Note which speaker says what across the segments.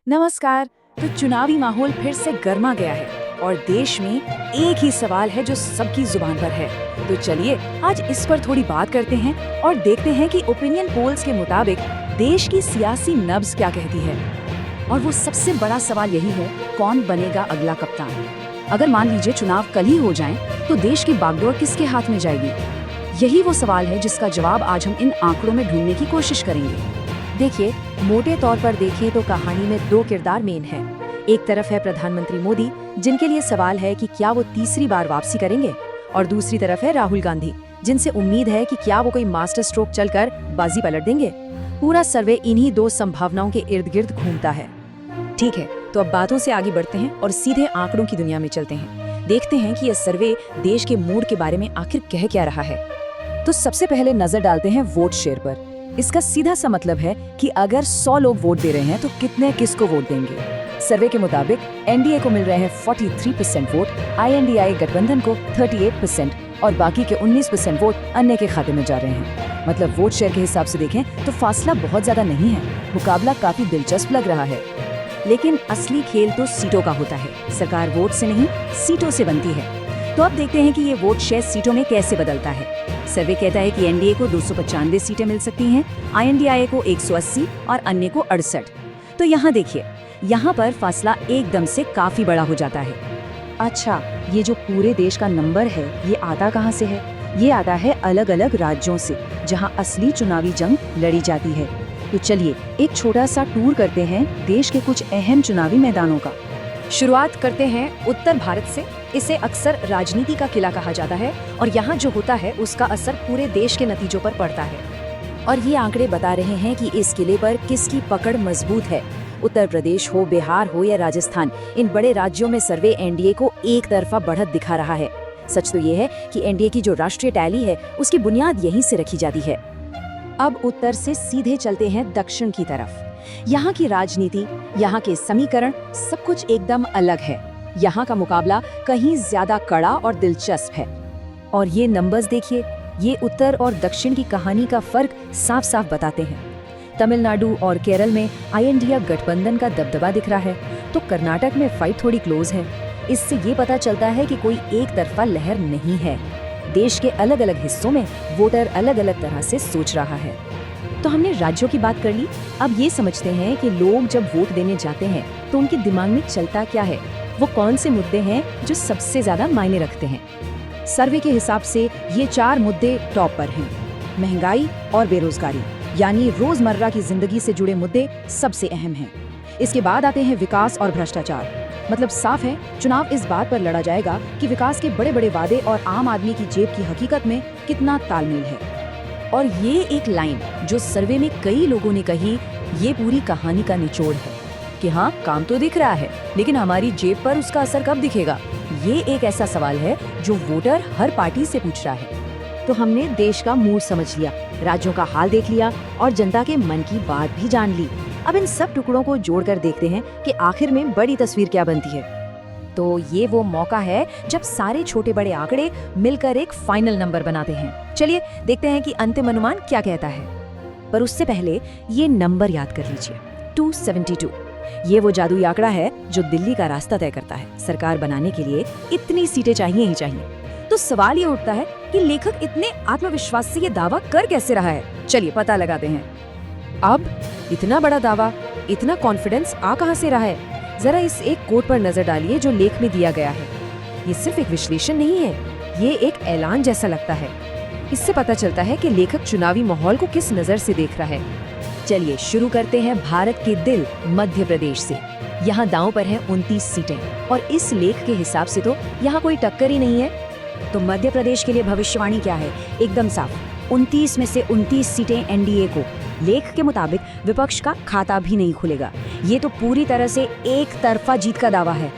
Speaker 1: नमस्कार। तो चुनावी माहौल फिर से गर्मा गया है और देश में एक ही सवाल है जो सबकी जुबान पर है। तो चलिए आज इस पर थोड़ी बात करते हैं और देखते हैं कि ओपिनियन पोल्स के मुताबिक देश की सियासी नब्ज क्या कहती है। और वो सबसे बड़ा सवाल यही है, कौन बनेगा अगला कप्तान। अगर मान लीजिए चुनाव कल ही हो जाएं, तो देश की बागडोर किसके हाथ में जाएगी। यही वो सवाल है जिसका जवाब आज हम इन आंकड़ों में ढूंढने की कोशिश करेंगे। देखिए, मोटे तौर पर देखें तो कहानी में दो किरदार मेन हैं। एक तरफ है प्रधानमंत्री मोदी, जिनके लिए सवाल है कि क्या वो तीसरी बार वापसी करेंगे, और दूसरी तरफ है राहुल गांधी, जिनसे उम्मीद है कि क्या वो कोई मास्टर स्ट्रोक चलकर बाजी पलट देंगे। पूरा सर्वे इन्हीं दो संभावनाओं के इर्द गिर्द घूमता है। ठीक है, तो अब बातों से आगे बढ़ते हैं और सीधे आंकड़ों की दुनिया में चलते हैं। देखते हैं कि यह सर्वे देश के मूड के बारे में आखिर कह क्या रहा है। तो सबसे पहले नजर डालते हैं वोट शेयर पर। इसका सीधा सा मतलब है कि अगर 100 लोग वोट दे रहे हैं तो कितने किसको वोट देंगे। सर्वे के मुताबिक एनडीए को मिल रहे हैं 43% वोट, आईएनडीआई गठबंधन को 38% और बाकी के 19% वोट अन्य के खाते में जा रहे हैं। मतलब वोट शेयर के हिसाब से देखें तो फासला बहुत ज्यादा नहीं है। मुकाबला काफी दिलचस्प लग रहा है। लेकिन असली खेल तो सीटों का होता है। सरकार वोट से नहीं, सीटों से बनती है। तो अब देखते हैं कि ये वोट शेयर सीटों में कैसे बदलता है। सर्वे कहता है कि एनडीए को 295 सीटें मिल सकती हैं, आईएनडीआई को 180 और अन्य को 68। तो यहाँ देखिए, यहाँ पर फासला एकदम से काफी बड़ा हो जाता है। अच्छा, ये जो पूरे देश का नंबर है, ये आता कहाँ से है? ये आता है अलग अलग राज्यों से, जहाँ असली चुनावी जंग लड़ी जाती है। तो चलिए एक छोटा सा टूर करते हैं देश के कुछ अहम चुनावी मैदानों का। शुरुआत करते हैं उत्तर भारत से। इसे अक्सर राजनीति का किला कहा जाता है और यहाँ जो होता है उसका असर पूरे देश के नतीजों पर पड़ता है। और ये आंकड़े बता रहे हैं कि इस किले पर किसकी पकड़ मजबूत है। उत्तर प्रदेश हो, बिहार हो या राजस्थान, इन बड़े राज्यों में सर्वे एनडीए को एक तरफा बढ़त दिखा रहा है। सच तो ये है कि एनडीए की जो राष्ट्रीय टैली है उसकी बुनियाद यहीं से रखी जाती है। अब उत्तर से सीधे चलते हैं दक्षिण की तरफ। यहाँ की राजनीति, यहाँ के समीकरण, सब कुछ एकदम अलग है। यहाँ का मुकाबला कहीं ज्यादा कड़ा और दिलचस्प है। और ये नंबर्स देखिए, ये उत्तर और दक्षिण की कहानी का फर्क साफ साफ बताते हैं। तमिलनाडु और केरल में आईएनडीए गठबंधन का दबदबा दिख रहा है, तो कर्नाटक में फाइट थोड़ी क्लोज है। इससे ये पता चलता है कि कोई एक तरफा लहर नहीं है। देश के अलग अलग हिस्सों में वोटर अलग अलग तरह से सोच रहा है। तो हमने राज्यों की बात कर ली। अब ये समझते हैं कि लोग जब वोट देने जाते हैं तो उनके दिमाग में चलता क्या है, वो कौन से मुद्दे हैं जो सबसे ज्यादा मायने रखते हैं। सर्वे के हिसाब से ये 4 मुद्दे टॉप पर हैं। महंगाई और बेरोजगारी, यानी रोजमर्रा की जिंदगी से जुड़े मुद्दे सबसे अहम हैं। इसके बाद आते हैं विकास और भ्रष्टाचार। मतलब साफ है, चुनाव इस बात पर लड़ा जाएगा कि विकास के बड़े बड़े वादे और आम आदमी की जेब की हकीकत में कितना तालमेल है। और ये एक लाइन जो सर्वे में कई लोगों ने कही, ये पूरी कहानी का निचोड़ है कि हाँ, काम तो दिख रहा है, लेकिन हमारी जेब पर उसका असर कब दिखेगा। ये एक ऐसा सवाल है जो वोटर हर पार्टी से पूछ रहा है। तो हमने देश का मूड समझ लिया, राज्यों का हाल देख लिया और जनता के मन की बात भी जान ली। अब इन सब टुकड़ों को जोड़कर देखते हैं कि आखिर में बड़ी तस्वीर क्या बनती है। तो ये वो मौका है जब सारे छोटे बड़े आंकड़े मिलकर एक फाइनल नंबर बनाते हैं। चलिए देखते हैं कि अंतिम अनुमान क्या कहता है। पर उससे पहले ये नंबर याद कर लीजिए, 272। ये वो जादुई आंकड़ा है जो दिल्ली का रास्ता तय करता है। सरकार बनाने के लिए इतनी सीटें चाहिए ही चाहिए। तो सवाल ये उठता है कि लेखक इतने आत्मविश्वास से ये दावा कर कैसे रहा है। चलिए पता लगाते हैं। अब इतना बड़ा दावा, इतना कॉन्फिडेंस आ कहां से रहा है। जरा इस एक कोट पर नजर डालिए जो लेख में दिया गया है। ये सिर्फ एक विश्लेषण नहीं है, ये एक ऐलान जैसा लगता है। इससे पता चलता है कि लेखक चुनावी माहौल को किस नजर से देख रहा है। चलिए शुरू करते हैं भारत के दिल मध्य प्रदेश से। यहाँ दांव पर है 29 सीटें और इस लेख के हिसाब से तो यहाँ कोई टक्कर ही नहीं है। तो मध्य प्रदेश के लिए भविष्यवाणी क्या है? एकदम साफ, 29 में से 29 सीटें एनडीए को। लेख के मुताबिक विपक्ष का खाता भी नहीं खुलेगा। ये तो पूरी तरह से एक तरफा जीत का दावा है।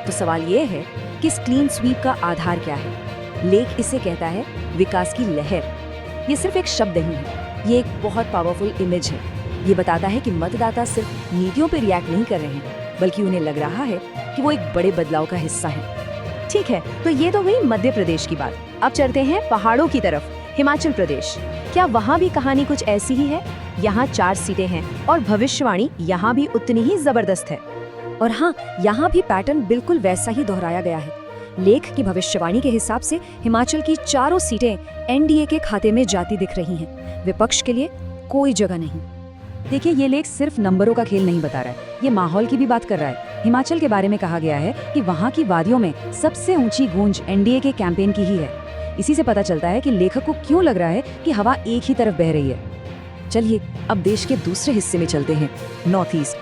Speaker 1: तो सवाल ये है कि इस क्लीन स्वीप का आधार क्या है? लेख इसे कहता है विकास की लहर। ये सिर्फ एक शब्द नहीं है, ये एक बहुत पावरफुल इमेज है। ये बताता है कि मतदाता सिर्फ नीतियों पर रिएक्ट नहीं कर रहे हैं, बल्कि उन्हें लग रहा है कि वो एक बड़े बदलाव का हिस्सा है। ठीक है, तो ये तो हुई मध्य प्रदेश की बात। अब चलते हैं पहाड़ों की तरफ।
Speaker 2: हिमाचल प्रदेश, क्या वहाँ भी कहानी कुछ ऐसी ही है? यहाँ 4 सीटें हैं और भविष्यवाणी यहाँ भी उतनी ही जबरदस्त है।
Speaker 3: और हाँ, यहाँ भी पैटर्न बिल्कुल वैसा ही दोहराया गया है। लेख की भविष्यवाणी के हिसाब से हिमाचल की चारों सीटें एनडीए के खाते में जाती दिख रही हैं। विपक्ष के लिए कोई जगह नहीं।
Speaker 1: देखिए, ये लेख सिर्फ नंबरों का खेल नहीं बता रहा है, ये माहौल की भी बात कर रहा है। हिमाचल के बारे में कहा गया है कि वहाँ की वादियों में सबसे ऊंची गूंज एनडीए के कैंपेन की ही है। इसी से पता चलता है कि लेखक को क्यों लग रहा है कि हवा एक ही तरफ बह रही है। चलिए अब देश के दूसरे हिस्से में चलते हैं, नॉर्थ ईस्ट।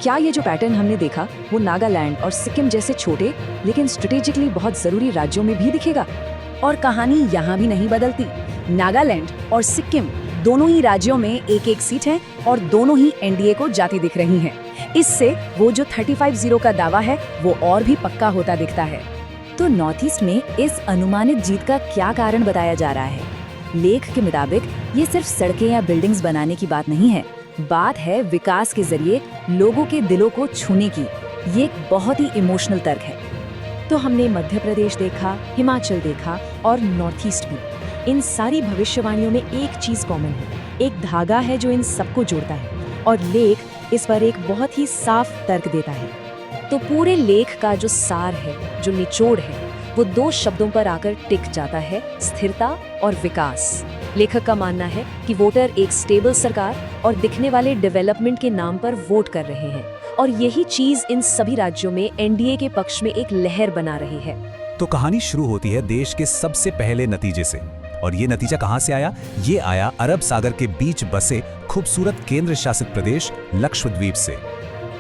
Speaker 1: क्या ये जो पैटर्न हमने देखा वो नागालैंड और सिक्किम जैसे छोटे लेकिन स्ट्रेटेजिकली बहुत जरूरी राज्यों में भी दिखेगा? और कहानी यहाँ भी नहीं बदलती। नागालैंड और सिक्किम दोनों ही राज्यों में एक एक सीट है और दोनों ही एनडीए को जाती दिख रही हैं। इससे वो जो 35-0 का दावा है वो और भी पक्का होता दिखता है। तो नॉर्थ ईस्ट में इस अनुमानित जीत का क्या कारण बताया जा रहा है? लेख के मुताबिक ये सिर्फ सड़कें या बिल्डिंग्स बनाने की बात नहीं है, बात है विकास के जरिए लोगों के दिलों को छूने की। ये एक बहुत ही इमोशनल तर्क है।
Speaker 2: तो हमने मध्य प्रदेश देखा, हिमाचल देखा और नॉर्थ ईस्ट भी। इन सारी भविष्यवाणियों में एक चीज कॉमन है, एक धागा है जो इन सबको जोड़ता है और लेख इस पर एक बहुत ही साफ तर्क देता है। तो पूरे लेख का जो सार है, जो निचोड़ है, वो 2 शब्दों पर आकर टिक जाता है, स्थिरता और विकास। लेखक का मानना है कि वोटर एक स्टेबल सरकार और दिखने वाले डेवलपमेंट के नाम पर वोट कर रहे हैं और यही चीज इन सभी राज्यों में एनडीए के पक्ष में एक लहर बना रही है।
Speaker 4: तो कहानी शुरू होती है देश के सबसे पहले नतीजे से। और ये नतीजा कहां से आया? ये आया अरब सागर के बीच बसे खूबसूरत केंद्र शासित प्रदेश लक्षद्वीप से।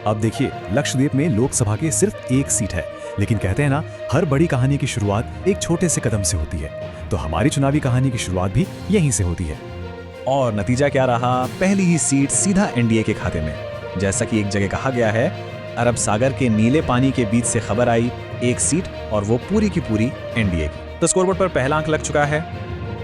Speaker 4: अब देखिए, लक्षद्वीप में लोकसभा की सिर्फ 1 सीट है, लेकिन कहते हैं ना, हर बड़ी कहानी की शुरुआत एक छोटे से कदम से होती है। तो हमारी चुनावी कहानी की शुरुआत भी यहीं से होती है। और नतीजा क्या रहा? पहली ही सीट सीधा एनडीए के खाते में। जैसा कि एक जगह कहा गया है, अरब सागर के नीले पानी के बीच से खबर आई, 1 सीट और वो पूरी की पूरी एनडीए की। तो स्कोरबोर्ड पर पहला अंक लग चुका है।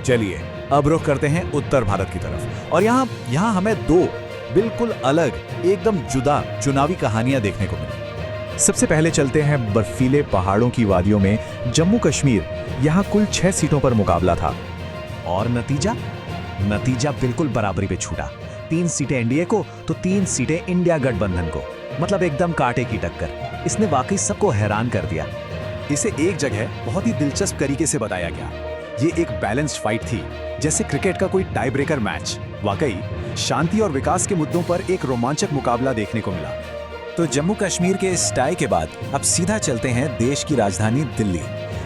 Speaker 4: चलिए अब रुख करते हैं उत्तर भारत की तरफ। और यहाँ हमें 2 बिल्कुल अलग, एकदम जुदा चुनावी कहानियां देखने को मिली। सबसे पहले चलते हैं बर्फीले पहाड़ों की वादियों में जम्मू कश्मीर। यहाँ कुल 6 सीटों पर मुकाबला था और नतीजा बिल्कुल बराबरी पे छूटा। 3 सीटें एनडीए को तो 3 सीटें इंडिया गठबंधन को। मतलब एकदम कांटे की टक्कर। इसने वाकई सबको हैरान कर दिया। इसे एक जगह बहुत ही दिलचस्प तरीके से बताया गया। ये एक बैलेंस्ड फाइट थी, जैसे क्रिकेट का कोई टाई ब्रेकर मैच। वाकई शांति और विकास के मुद्दों पर एक रोमांचक मुकाबला देखने को मिला। तो जम्मू कश्मीर के इस टाई के बाद अब सीधा चलते हैं देश की राजधानी दिल्ली।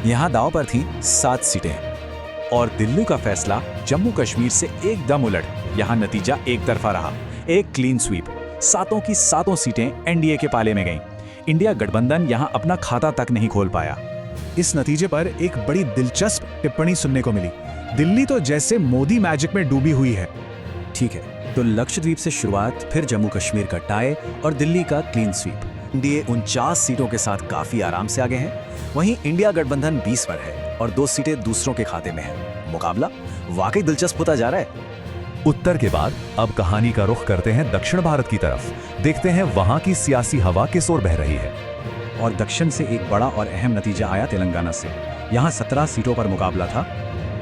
Speaker 4: यहाँ दांव पर थी 7 सीटें और दिल्ली का फैसला जम्मू कश्मीर से एकदम उलट। यहाँ नतीजा एक तरफा रहा, एक क्लीन स्वीप। 7 की 7 सीटें एनडीए के पाले में गईं। इंडिया गठबंधन यहाँ अपना खाता तक नहीं खोल पाया। इस नतीजे पर एक बड़ी दिलचस्प टिप्पणी सुनने को मिली। दिल्ली तो जैसे मोदी मैजिक में डूबी हुई है। ठीक है, तो लक्षद्वीप से शुरुआत, फिर जम्मू कश्मीर का टाई और दिल्ली का क्लीन स्वीप। एनडीए 49 सीटों के साथ काफी आराम से आगे हैं। वहीं इंडिया गठबंधन 20 पर है और 2 सीटें दूसरों के खाते में है। मुकाबला वाकई दिलचस्प होता जा रहा है। उत्तर के बाद अब कहानी का रुख करते हैं दक्षिण भारत की तरफ। देखते हैं वहां की सियासी हवा किस ओर बह रही है। और दक्षिण से एक बड़ा और अहम नतीजा आया तेलंगाना से। यहाँ 17 सीटों पर मुकाबला था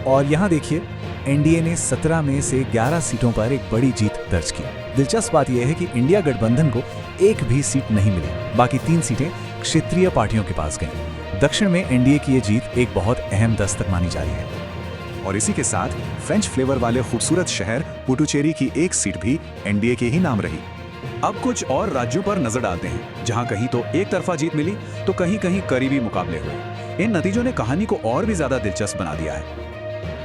Speaker 4: और यहाँ देखिए, एनडीए ने 17 में से 11 सीटों पर एक बड़ी जीत दर्ज की। दिलचस्प बात यह है कि इंडिया गठबंधन को एक भी सीट नहीं मिली। बाकी 3 सीटें क्षेत्रीय पार्टियों के पास गईं। दक्षिण में एनडीए की ये जीत एक बहुत अहम दस्तक मानी जा रही है। और इसी के साथ फ्रेंच फ्लेवर वाले खूबसूरत शहर पुडुचेरी की 1 सीट भी एनडीए के ही नाम रही। अब कुछ और राज्यों पर नजर डालते हैं, जहां कहीं तो एक तरफा जीत मिली तो कहीं कहीं करीबी मुकाबले हुए। इन नतीजों ने कहानी को और भी ज्यादा दिलचस्प बना दिया है।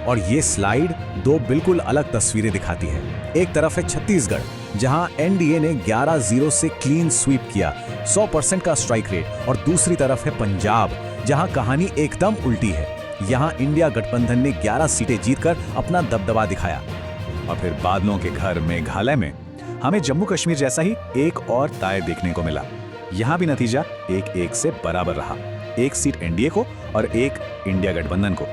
Speaker 4: और ये स्लाइड 2 बिल्कुल अलग तस्वीरें दिखाती है। एक तरफ है छत्तीसगढ़, जहां एनडीए ने 11-0 से क्लीन स्वीप किया, 100% का स्ट्राइक रेट। और दूसरी तरफ है पंजाब, जहां कहानी एकदम उल्टी है। यहां इंडिया गठबंधन ने 11 सीटें जीतकर अपना दबदबा दिखाया। और फिर बादलों के घर मेघालय में हमें जम्मू कश्मीर जैसा ही एक और टाई देखने को मिला। यहाँ भी नतीजा 1-1 से बराबर रहा। 1 सीट एनडीए को और 1 इंडिया गठबंधन को।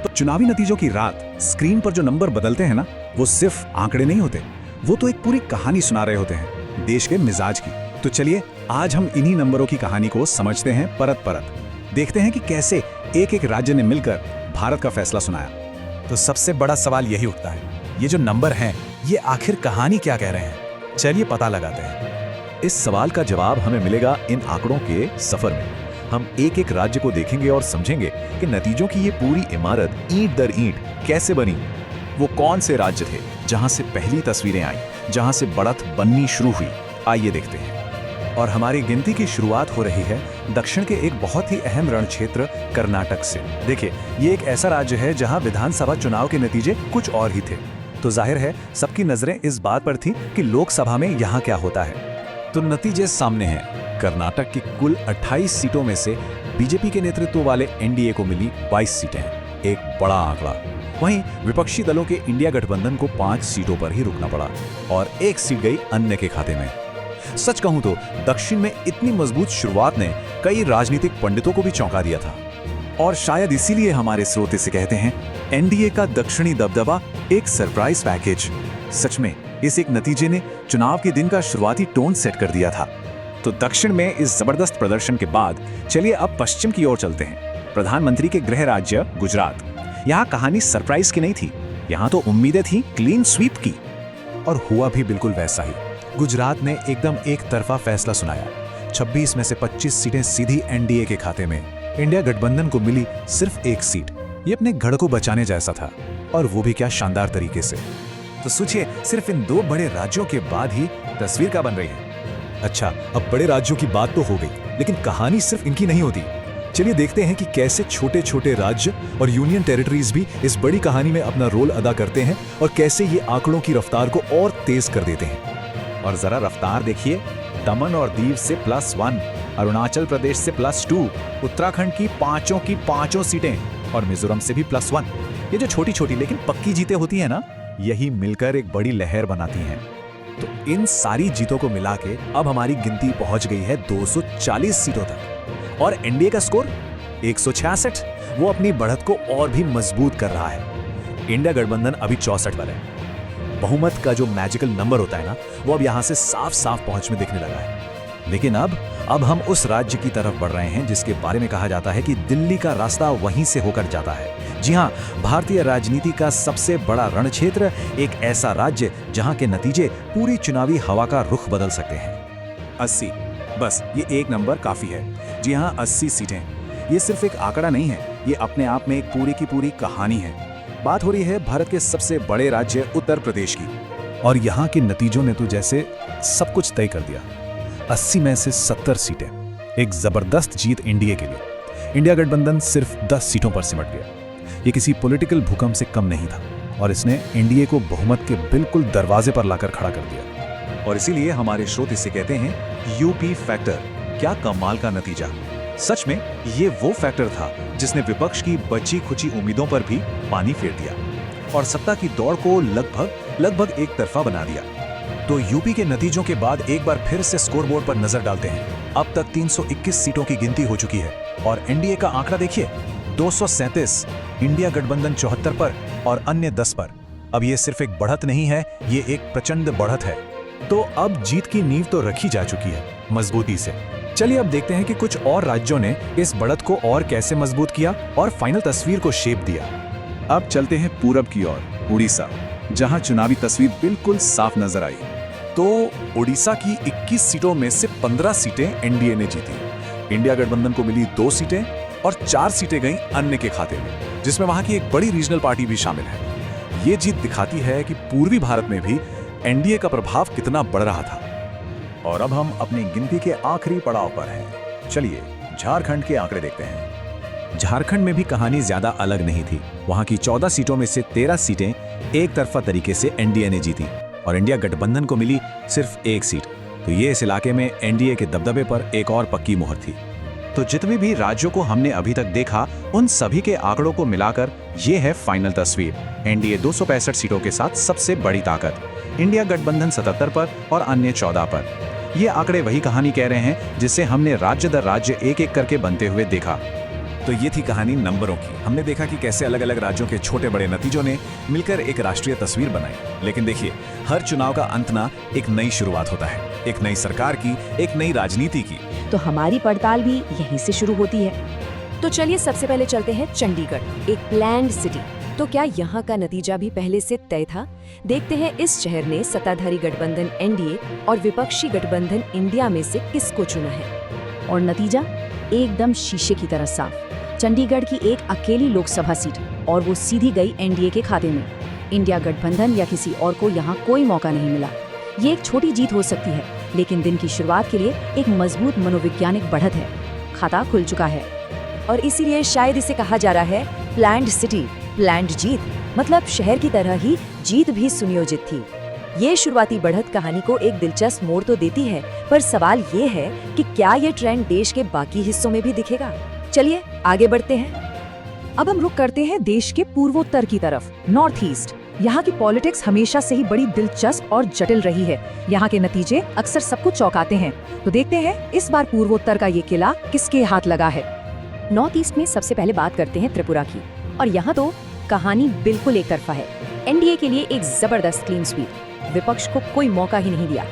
Speaker 4: तो चुनावी नतीजों की रात स्क्रीन पर जो नंबर बदलते हैं ना, वो सिर्फ आंकड़े नहीं होते, वो तो एक पूरी कहानी सुना रहे होते हैं, देश के मिजाज की। तो चलिए आज हम इन्हीं नंबरों की कहानी को समझते हैं परत परत। देखते हैं कि कैसे एक एक राज्य ने मिलकर भारत का फैसला सुनाया। तो सबसे बड़ा सवाल यही उठता है, ये जो नंबर हैं, ये आखिर कहानी क्या कह रहे हैं? चलिए पता लगाते हैं।
Speaker 5: इस सवाल का जवाब हमें मिलेगा इन आंकड़ों के सफर में। हम एक एक राज्य को देखेंगे और समझेंगे कि नतीजों की ये पूरी इमारत ईंट दर ईंट कैसे बनी। वो कौन से राज्य थे जहां से पहली तस्वीरें आई, जहां से बढ़त बननी शुरू हुई? आइए देखते हैं।
Speaker 4: और हमारी गिनती की शुरुआत हो रही है दक्षिण के एक बहुत ही अहम रण क्षेत्र कर्नाटक से। देखिए, ये एक ऐसा राज्य है जहां विधानसभा चुनाव के नतीजे कुछ और ही थे। तो जाहिर है सबकी नजरें इस बात पर थी कि लोकसभा में यहाँ क्या होता है। तो नतीजे सामने हैं। कर्नाटक की कुल 28 सीटों में से बीजेपी के नेतृत्व वाले एनडीए को मिली 22 सीटें, एक बड़ा आंकड़ा। वहीं विपक्षी दलों के इंडिया गठबंधन को 5 सीटों पर ही रुकना पड़ा और 1 सीट गई अन्य के खाते में। सच कहूं तो दक्षिण में इतनी मजबूत शुरुआत ने कई राजनीतिक पंडितों को भी चौंका दिया था। और शायद इसीलिए हमारे स्रोत इसे कहते हैं एनडीए का दक्षिणी दबदबा एक सरप्राइज पैकेज। सच में इस एक नतीजे ने चुनाव के दिन का शुरुआती टोन सेट कर दिया था। तो दक्षिण में इस जबरदस्त प्रदर्शन के बाद चलिए अब पश्चिम की ओर चलते हैं। प्रधानमंत्री के गृह राज्य गुजरात। यहाँ कहानी सरप्राइज की नहीं थी, यहाँ तो उम्मीदें थी क्लीन स्वीप की। और हुआ भी बिल्कुल वैसा ही। गुजरात ने एकदम एक तरफा फैसला सुनाया। 26 में से 25 सीटें सीधी एनडीए के खाते में। इंडिया गठबंधन को मिली सिर्फ 1 सीट। ये अपने गढ़ को बचाने जैसा था, और वो भी क्या शानदार तरीके से। तो सोचिए, सिर्फ इन 2 बड़े राज्यों के बाद ही तस्वीर क्या बन रही है।
Speaker 5: अच्छा, अब बड़े राज्यों की बात तो हो गई, लेकिन कहानी सिर्फ इनकी नहीं होती। चलिए देखते हैं कि कैसे छोटे छोटे राज्य और यूनियन टेरिटरीज भी इस बड़ी कहानी में अपना रोल अदा करते हैं और कैसे ये आंकड़ों की रफ्तार को और तेज कर देते हैं।
Speaker 4: और जरा रफ्तार देखिए, दमन और दीव से +1, अरुणाचल प्रदेश से +2, उत्तराखंड की पांचों सीटें और मिजोरम से भी +1। ये जो छोटी छोटी लेकिन पक्की जीतें होती हैं ना, यही मिलकर एक बड़ी लहर बनाती हैं। तो इन सारी जीतों को मिला के अब हमारी गिनती पहुंच गई है 240 सीटों तक। और एनडीए का स्कोर 166, वो अपनी बढ़त को और भी मजबूत कर रहा है। इंडिया गठबंधन अभी 64 पर है। बहुमत का जो मैजिकल नंबर होता है ना, वो अब यहां से साफ साफ पहुंच में दिखने लगा है। लेकिन अब हम उस राज्य की तरफ बढ़ रहे हैं जिसके बारे में कहा जाता है कि दिल्ली का रास्ता वहीं से होकर जाता है। जी हां, भारतीय राजनीति का सबसे बड़ा रण क्षेत्र, एक ऐसा राज्य जहां के नतीजे पूरी चुनावी हवा का रुख बदल सकते हैं। 80, बस ये एक नंबर काफी है। जी हां, 80 सीटें। ये सिर्फ एक आंकड़ा नहीं है, ये अपने आप में एक पूरी की पूरी कहानी है। बात हो रही है भारत के सबसे बड़े राज्य उत्तर प्रदेश की, और यहाँ के नतीजों ने तो जैसे सब कुछ तय कर दिया। 80 में से 70 सीटें, एक जबरदस्त जीत एनडीए के लिए। इंडिया गठबंधन सिर्फ 10 सीटों पर सिमट गया। ये किसी पॉलिटिकल भूकंप से कम नहीं था, और इसने एनडीए को बहुमत के बिल्कुल दरवाजे पर लाकर खड़ा कर दिया। और इसीलिए हमारे स्रोत इसे कहते हैं यूपी फैक्टर। क्या कमाल का नतीजा! सच में ये वो फैक्टर था जिसने विपक्ष की बची खुची उम्मीदों पर भी पानी फेर दिया और सत्ता की दौड़ को लगभग एक तरफा बना दिया। तो यूपी के नतीजों के बाद एक बार फिर से स्कोरबोर्ड पर नजर डालते हैं। अब तक 321 सीटों की गिनती हो चुकी है और एनडीए का आंकड़ा देखिए, 237, इंडिया गठबंधन 74 पर और अन्य 10 पर। अब ये सिर्फ एक बढ़त नहीं है, ये एक प्रचंड बढ़त है। तो अब जीत की नींव तो रखी जा चुकी है मजबूती से। चलिए अब देखते हैं कि कुछ और राज्यों ने इस बढ़त को और कैसे मजबूत किया और फाइनल तस्वीर को शेप दिया। अब चलते हैं पूरब की ओर, उड़ीसा, जहां चुनावी तस्वीर बिल्कुल साफ नजर आई। तो उड़ीसा की 21 सीटों में से 15 सीटें एनडीए ने जीती। इंडिया गठबंधन को मिली 2 सीटें और 4 सीटें गईं अन्य के खाते में, जिसमें वहां की एक बड़ी रीजनल पार्टी भी शामिल है। ये जीत दिखाती है कि पूर्वी भारत में भी एनडीए का प्रभाव कितना बढ़ रहा था। और अब हम अपनी गिनती के आखिरी पड़ाव पर हैं। चलिए झारखंड के आंकड़े देखते हैं। झारखंड में भी कहानी ज्यादा अलग नहीं थी। वहां की 14 सीटों में से 13 सीटें एक तरफा तरीके से एनडीए ने जीती और इंडिया गठबंधन को मिली सिर्फ 1 सीट। तो ये इस इलाके में एनडीए के दबदबे पर एक और पक्की मोहर थी। तो जितने भी राज्यों को हमने अभी तक देखा, उन सभी के आंकड़ों को मिलाकर ये है फाइनल तस्वीर। एनडीए 265 सीटों के साथ सबसे बड़ी ताकत, इंडिया गठबंधन 77 पर और अन्य 14 पर। ये आंकड़े वही कहानी कह रहे हैं जिसे हमने राज्य दर राज्य एक एक करके बनते हुए देखा। तो ये थी कहानी नंबरों की। हमने देखा कि कैसे अलग अलग राज्यों के छोटे बड़े नतीजों ने मिलकर एक राष्ट्रीय तस्वीर बनाई। लेकिन देखिए, हर चुनाव का अंत ना एक नई शुरुआत होता है, एक नई सरकार की, एक नई राजनीति की।
Speaker 2: तो हमारी पड़ताल भी यहीं से शुरू होती है।
Speaker 3: तो चलिए सबसे पहले चलते हैं चंडीगढ़, एक प्लैन्ड सिटी।
Speaker 2: तो क्या यहाँ का नतीजा भी पहले से तय था? देखते हैं इस शहर ने सत्ताधारी गठबंधन एनडीए और विपक्षी गठबंधन इंडिया में से किसको चुना है।
Speaker 3: और नतीजा एकदम शीशे की तरह साफ। चंडीगढ़ की एक अकेली लोकसभा सीट और वो सीधी गई एनडीए के खाते में। इंडिया गठबंधन या किसी और को यहाँ कोई मौका नहीं मिला। ये एक छोटी जीत हो सकती है, लेकिन दिन की शुरुआत के लिए एक मजबूत मनोवैज्ञानिक बढ़त है। खाता खुल चुका है
Speaker 2: और इसीलिए शायद इसे कहा जा रहा है प्लान्ड सिटी, प्लान्ड जीत। मतलब शहर की तरह ही जीत भी सुनियोजित थी। ये शुरुआती बढ़त कहानी को एक दिलचस्प मोड़ तो देती है, पर सवाल ये है कि क्या ये ट्रेंड देश के बाकी हिस्सों में भी दिखेगा। चलिए आगे बढ़ते हैं।
Speaker 1: अब हम रुक करते हैं देश के पूर्वोत्तर की तरफ, नॉर्थ ईस्ट। यहाँ की पॉलिटिक्स हमेशा से ही बड़ी दिलचस्प और जटिल रही है। यहाँ के नतीजे अक्सर सबको चौंकाते हैं। तो देखते हैं इस बार पूर्वोत्तर का ये किला किसके हाथ लगा है।
Speaker 3: नॉर्थ ईस्ट में सबसे पहले बात करते हैं त्रिपुरा की, और यहाँ तो कहानी बिल्कुल एक तरफा है। एनडीए के लिए एक जबरदस्त क्लीन स्वीप, विपक्ष को कोई मौका ही नहीं दिया।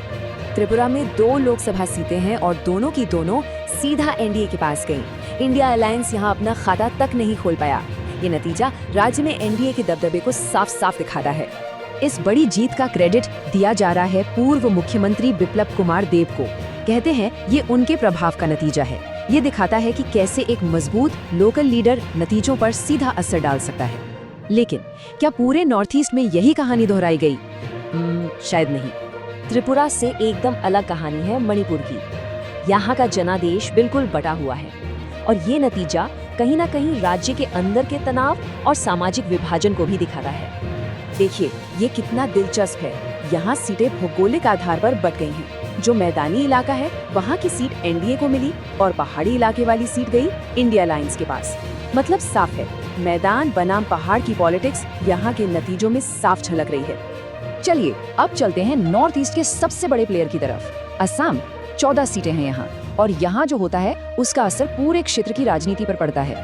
Speaker 2: त्रिपुरा में 2 लोकसभा सीटें हैं और दोनों की दोनों सीधा एनडीए के पास गईं। इंडिया अलायंस यहाँ अपना खाता तक नहीं खोल पाया। ये नतीजा राज्य में एनडीए के दबदबे को साफ साफ दिखाता है।
Speaker 3: इस बड़ी जीत का क्रेडिट दिया जा रहा है पूर्व मुख्यमंत्री बिप्लब कुमार देब को। कहते हैं ये उनके प्रभाव का नतीजा है। ये दिखाता है कि कैसे एक मजबूत लोकल लीडर नतीजों पर सीधा असर डाल सकता है। लेकिन क्या पूरे नॉर्थ ईस्ट में यही कहानी दोहराई गई? शायद नहीं।
Speaker 2: त्रिपुरा से एकदम अलग कहानी है मणिपुर की। यहाँ का जनादेश बिल्कुल बटा हुआ है और ये नतीजा कहीं ना कहीं राज्य के अंदर के तनाव और सामाजिक विभाजन को भी दिखाता है। देखिए ये कितना दिलचस्प है। यहाँ सीटें भौगोलिक आधार पर बट गई हैं। जो मैदानी इलाका है वहाँ की सीट एनडीए को मिली और पहाड़ी इलाके वाली सीट गई इंडिया अलायंस के पास। मतलब साफ है, मैदान बनाम पहाड़ की पॉलिटिक्स यहाँ के नतीजों में साफ झलक रही है।
Speaker 1: चलिए अब चलते हैं नॉर्थ ईस्ट के सबसे बड़े प्लेयर की तरफ, असम। 14 सीटें हैं यहाँ, और यहाँ जो होता है उसका असर पूरे क्षेत्र की राजनीति पर पड़ता है।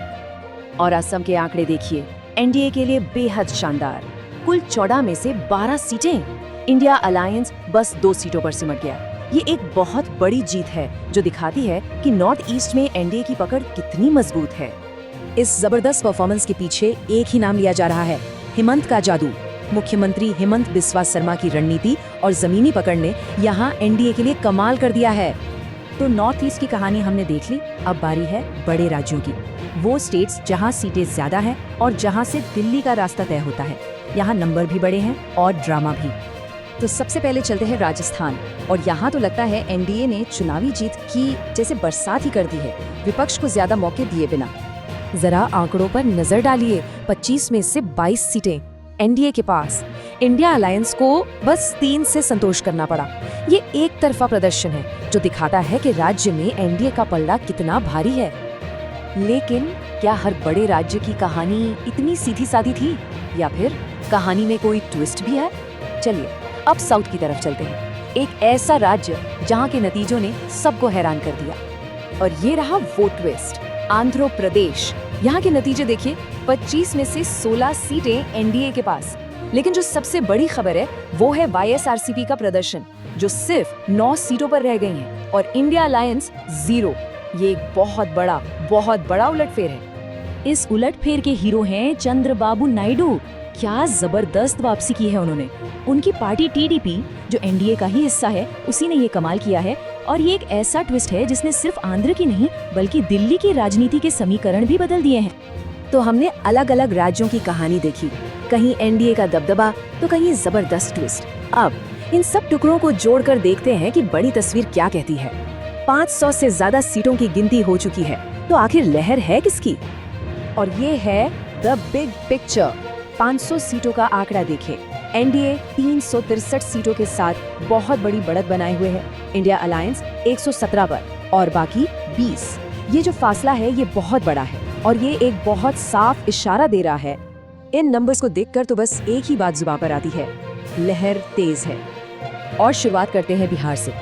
Speaker 2: और असम के आंकड़े देखिए, एनडीए के लिए बेहद शानदार। कुल 14 में से 12 सीटें। इंडिया अलायंस बस 2 सीटों पर सिमट गया। ये एक बहुत बड़ी जीत है जो दिखाती है कि नॉर्थ ईस्ट में एनडीए की पकड़ कितनी मजबूत है।
Speaker 1: इस जबरदस्त परफॉर्मेंस के पीछे एक ही नाम लिया जा रहा है, हिमंत का जादू। मुख्यमंत्री हिमंत बिस्वा शर्मा की रणनीति और जमीनी पकड़ ने यहाँ एनडीए के लिए कमाल कर दिया है। तो नॉर्थ ईस्ट की कहानी हमने देख ली। अब बारी है बड़े राज्यों की, वो स्टेट्स जहाँ सीटें ज्यादा हैं और जहाँ से दिल्ली का रास्ता तय होता है। यहाँ नंबर भी बड़े हैं और ड्रामा भी। तो सबसे पहले चलते हैं राजस्थान, और यहाँ तो लगता है एनडीए ने चुनावी जीत की जैसे बरसात ही कर दी है, विपक्ष को ज्यादा मौके दिए बिना।
Speaker 2: जरा आंकड़ों पर नजर डालिए, 25 में से 22 सीटें एनडीए के पास। इंडिया अलायंस को बस 3 से संतोष करना पड़ा। ये एक तरफा प्रदर्शन है जो दिखाता है कि राज्य में एनडीए का पलड़ा कितना भारी है। लेकिन क्या हर बड़े राज्य की कहानी इतनी सीधी सादी थी, या फिर कहानी में कोई ट्विस्ट भी है? चलिए अब साउथ की तरफ चलते हैं, एक ऐसा राज्य जहां के नतीजों ने सबको हैरान कर दिया। और ये रहा वो ट्विस्ट, आंध्र प्रदेश। यहाँ के नतीजे देखिए, 25 में से 16 सीटें एनडीए के पास। लेकिन जो सबसे बड़ी खबर है वो है वाईएसआरसीपी का प्रदर्शन, जो सिर्फ 9 सीटों पर रह गई हैं, और इंडिया अलायंस 0। ये एक बहुत बड़ा उलटफेर है।
Speaker 3: इस उलटफेर के हीरो हैं चंद्रबाबू नायडू। क्या जबरदस्त वापसी की है उन्होंने। उनकी पार्टी टीडीपी, जो एनडीए का ही हिस्सा है, उसी ने ये कमाल किया है। और ये एक ऐसा ट्विस्ट है जिसने सिर्फ आंध्र की नहीं बल्कि दिल्ली की राजनीति के समीकरण भी बदल दिए हैं।
Speaker 2: तो हमने अलग अलग राज्यों की कहानी देखी, कहीं एनडीए का दबदबा तो कहीं जबरदस्त ट्विस्ट। अब इन सब टुकड़ों को जोड़कर देखते हैं कि बड़ी तस्वीर क्या कहती है। 500 से ज्यादा सीटों की गिनती हो चुकी है, तो आखिर लहर है किसकी? और ये है द बिग पिक्चर। 500 सीटों का आंकड़ा देखें। एनडीए 363 सीटों के साथ बहुत बड़ी बढ़त बनाए हुए है। इंडिया अलायंस 117 पर और बाकी 20। ये जो फासला है ये बहुत बड़ा है और ये एक बहुत साफ इशारा दे रहा है। इन नंबर्स को देखकर तो बस एक ही बात जुबान पर आती है, लहर तेज है। और शुरुआत करते हैं बिहार से।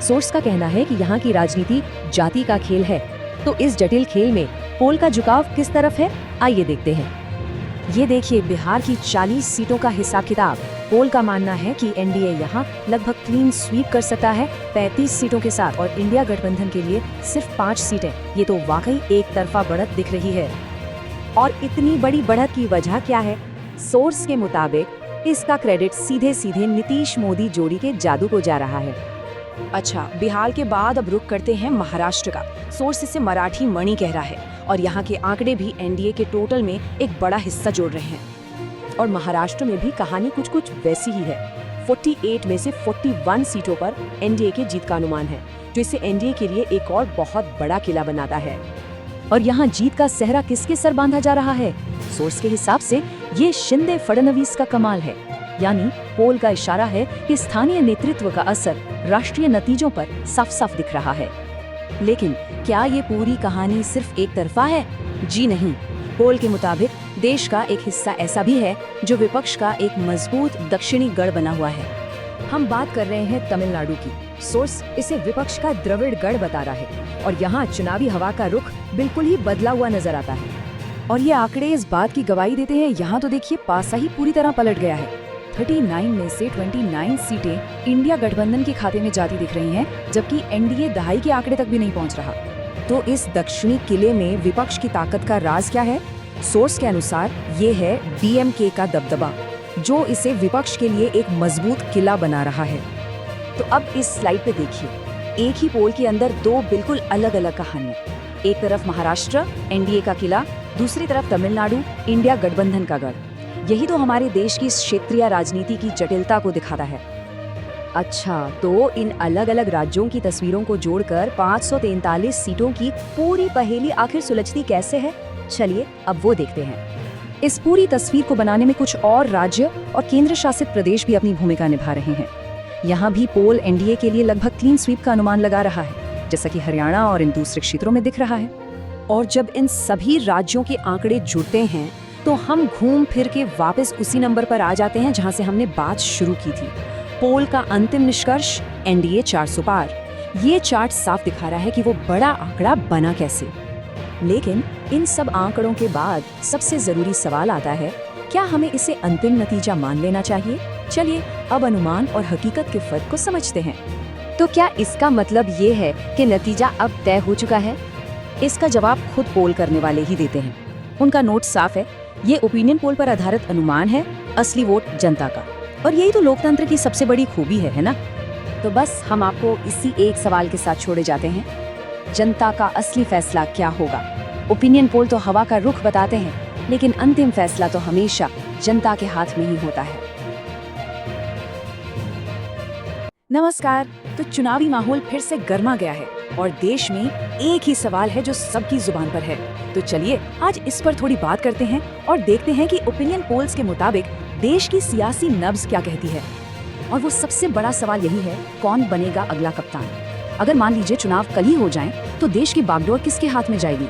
Speaker 2: सोर्स का कहना है कि यहाँ की राजनीति जाति का खेल है। तो इस जटिल खेल में पोल का झुकाव किस तरफ है, आइए देखते हैं। ये देखिए बिहार की 40 सीटों का हिसाब किताब। पोल का मानना है कि एनडीए यहाँ लगभग क्लीन स्वीप कर सकता है 35 सीटों के साथ, और इंडिया गठबंधन के लिए सिर्फ 5 सीटें। ये तो वाकई एक तरफा बढ़त दिख रही है। और इतनी बड़ी बढ़त की वजह क्या है? सोर्स के मुताबिक इसका क्रेडिट सीधे सीधे नीतीश मोदी जोड़ी के जादू को जा रहा है।
Speaker 1: अच्छा, बिहार के बाद अब रुक करते हैं महाराष्ट्र का। सोर्स इसे मराठी मणि कह रहा है और यहाँ के आंकड़े भी एनडीए के टोटल में एक बड़ा हिस्सा जोड़ रहे हैं।
Speaker 2: और महाराष्ट्र में भी कहानी कुछ कुछ वैसी ही है। 48 में से 41 सीटों पर एनडीए की जीत का अनुमान है, जो इसे एनडीए के लिए एक और बहुत बड़ा किला बनाता है। और यहाँ जीत का सेहरा किसके सर बांधा जा रहा है? सोर्स के हिसाब से ये शिंदे फडणवीस का कमाल है। यानी पोल का इशारा है कि स्थानीय नेतृत्व का असर राष्ट्रीय नतीजों पर साफ साफ दिख रहा है। लेकिन क्या ये पूरी कहानी सिर्फ एक तरफा है? जी नहीं। पोल के मुताबिक देश का एक हिस्सा ऐसा भी है जो विपक्ष का एक मजबूत दक्षिणी गढ़ बना हुआ है। हम बात कर रहे हैं तमिलनाडु की। सोर्स इसे विपक्ष का द्रविड़ गढ़ बता रहा है और यहाँ चुनावी हवा का रुख बिल्कुल ही बदला हुआ नजर आता है।
Speaker 1: और ये आंकड़े इस बात की गवाही देते हैं। यहाँ तो देखिए, पासा ही पूरी तरह पलट गया है। 39 में से 29 सीटें इंडिया गठबंधन के खाते में जाती दिख रही हैं, जबकि एनडीए दहाई के आंकड़े तक भी नहीं पहुंच रहा।
Speaker 3: तो इस दक्षिणी किले में विपक्ष की ताकत का राज क्या है? सोर्स के अनुसार ये है डीएमके का दबदबा, जो इसे विपक्ष के लिए एक मजबूत किला बना रहा है।
Speaker 1: तो अब इस स्लाइड पे देखिए, एक ही पोल के अंदर दो बिल्कुल अलग अलग कहानियां। एक तरफ महाराष्ट्र, एनडीए का किला, दूसरी तरफ तमिलनाडु, इंडिया गठबंधन का गढ़। यही तो हमारे देश की क्षेत्रीय राजनीति की जटिलता को दिखाता है।
Speaker 3: अच्छा, तो इन अलग अलग राज्यों की तस्वीरों को जोड़कर 543 सीटों की पूरी पहेली आखिर सुलझती कैसे है? चलिए अब वो देखते हैं। इस पूरी तस्वीर को बनाने में कुछ और राज्य और केंद्र शासित प्रदेश भी अपनी भूमिका निभा रहे हैं। यहाँ भी पोल एनडीए के लिए लगभग क्लीन स्वीप का अनुमान लगा रहा है, जैसा कि हरियाणा और इन दूसरे क्षेत्रों में दिख रहा है। और जब इन सभी राज्यों के आंकड़े जुड़ते हैं तो हम घूम फिर के वापस उसी नंबर पर आ जाते हैं जहां से हमने बात शुरू की थी। पोल का अंतिम निष्कर्ष एनडीए 400 पार। ये चार्ट साफ दिखा रहा है कि वो बड़ा आंकड़ा बना कैसे। लेकिन इन सब आंकड़ों के बाद सबसे जरूरी सवाल आता है, क्या हमें इसे अंतिम नतीजा मान लेना चाहिए? चलिए अब अनुमान और हकीकत के फर्क को समझते हैं।
Speaker 2: तो क्या इसका मतलब ये है कि नतीजा अब तय हो चुका है?
Speaker 1: इसका जवाब खुद पोल करने वाले ही देते हैं। उनका नोट साफ है, ये ओपिनियन पोल पर आधारित अनुमान है, असली वोट जनता का। और यही तो लोकतंत्र की सबसे बड़ी खूबी है ना?
Speaker 3: तो बस हम आपको इसी एक सवाल के साथ छोड़े जाते हैं, जनता का असली फैसला क्या होगा? ओपिनियन पोल तो हवा का रुख बताते हैं, लेकिन अंतिम फैसला तो हमेशा जनता के हाथ में ही होता है।
Speaker 1: नमस्कार। तो चुनावी माहौल फिर से गर्मा गया है और देश में एक ही सवाल है जो सबकी जुबान पर है। तो चलिए आज इस पर थोड़ी बात करते हैं और देखते हैं कि ओपिनियन पोल्स के मुताबिक देश की सियासी नब्ज क्या कहती है। और वो सबसे बड़ा सवाल यही है, कौन बनेगा अगला कप्तान? अगर मान लीजिए चुनाव कल ही हो जाएं, तो देश की बागडोर किसके हाथ में जाएगी?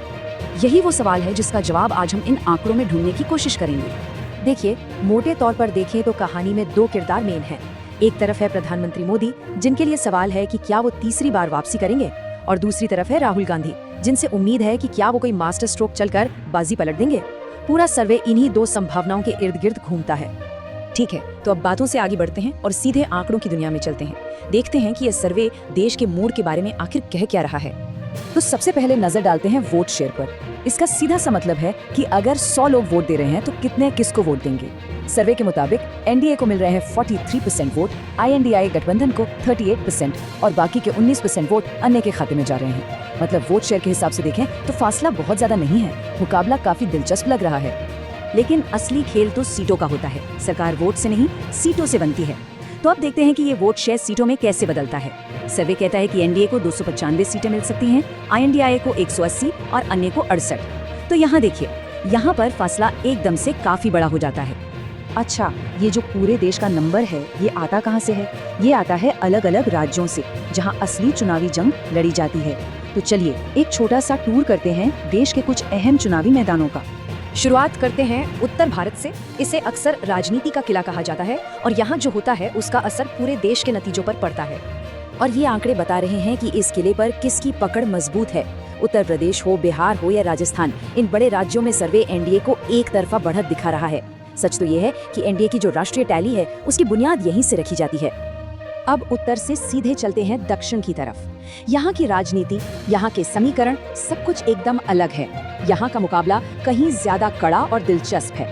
Speaker 1: यही वो सवाल है जिसका जवाब आज हम इन आंकड़ों में ढूंढने की कोशिश करेंगे।
Speaker 2: देखिए, मोटे तौर पर देखें तो कहानी में दो किरदार मेन हैं। एक तरफ है प्रधानमंत्री मोदी, जिनके लिए सवाल है कि क्या वो तीसरी बार वापसी करेंगे, और दूसरी तरफ है राहुल गांधी, जिनसे उम्मीद है कि क्या वो कोई मास्टर स्ट्रोक चलकर बाजी पलट देंगे। पूरा सर्वे इन्हीं दो संभावनाओं के इर्द गिर्द घूमता है। ठीक है, तो अब बातों से आगे बढ़ते हैं और सीधे आंकड़ों की दुनिया में चलते हैं। देखते हैं कि यह सर्वे देश के मूड के बारे में आखिर कह क्या रहा है। तो सबसे पहले नजर डालते हैं वोट शेयर पर। इसका सीधा सा मतलब है कि अगर 100 लोग वोट दे रहे हैं तो कितने किसको वोट देंगे। सर्वे के मुताबिक एनडीए को मिल रहे हैं 43% वोट, आईएनडीआई गठबंधन को 38% और बाकी के 19% वोट अन्य के खाते में जा रहे हैं। मतलब वोट शेयर के हिसाब से देखें तो फासला बहुत ज्यादा नहीं है, मुकाबला काफी दिलचस्प लग रहा है। लेकिन असली खेल तो सीटों का होता है। सरकार वोट से नहीं, सीटों से बनती है। तो अब देखते हैं कि ये वोट शेयर सीटों में कैसे बदलता है। सर्वे कहता है कि एनडीए को 295 सीटें मिल सकती हैं, आईएनडीआई को 180 और अन्य को 68। तो यहाँ देखिए, यहाँ पर फासला एकदम से काफी बड़ा हो जाता है। अच्छा, ये जो पूरे देश का नंबर है, ये आता कहाँ से है? ये आता है अलग अलग राज्यों से, जहाँ असली चुनावी जंग लड़ी जाती है। तो चलिए एक छोटा सा टूर करते हैं देश के कुछ अहम चुनावी मैदानों का।
Speaker 3: शुरुआत करते हैं उत्तर भारत से। इसे अक्सर राजनीति का किला कहा जाता है और यहाँ जो होता है उसका असर पूरे देश के नतीजों पर पड़ता है।
Speaker 2: और ये आंकड़े बता रहे हैं कि इस किले पर किसकी पकड़ मजबूत है। उत्तर प्रदेश हो, बिहार हो या राजस्थान, इन बड़े राज्यों में सर्वे एनडीए को एक तरफा बढ़त दिखा रहा है। सच तो ये है कि एनडीए की जो राष्ट्रीय टैली है उसकी बुनियाद यहीं से रखी जाती है। अब उत्तर से सीधे चलते हैं दक्षिण की तरफ। यहाँ की राजनीति, यहाँ के समीकरण, सब कुछ एकदम अलग है। यहाँ का मुकाबला कहीं ज्यादा कड़ा और दिलचस्प है।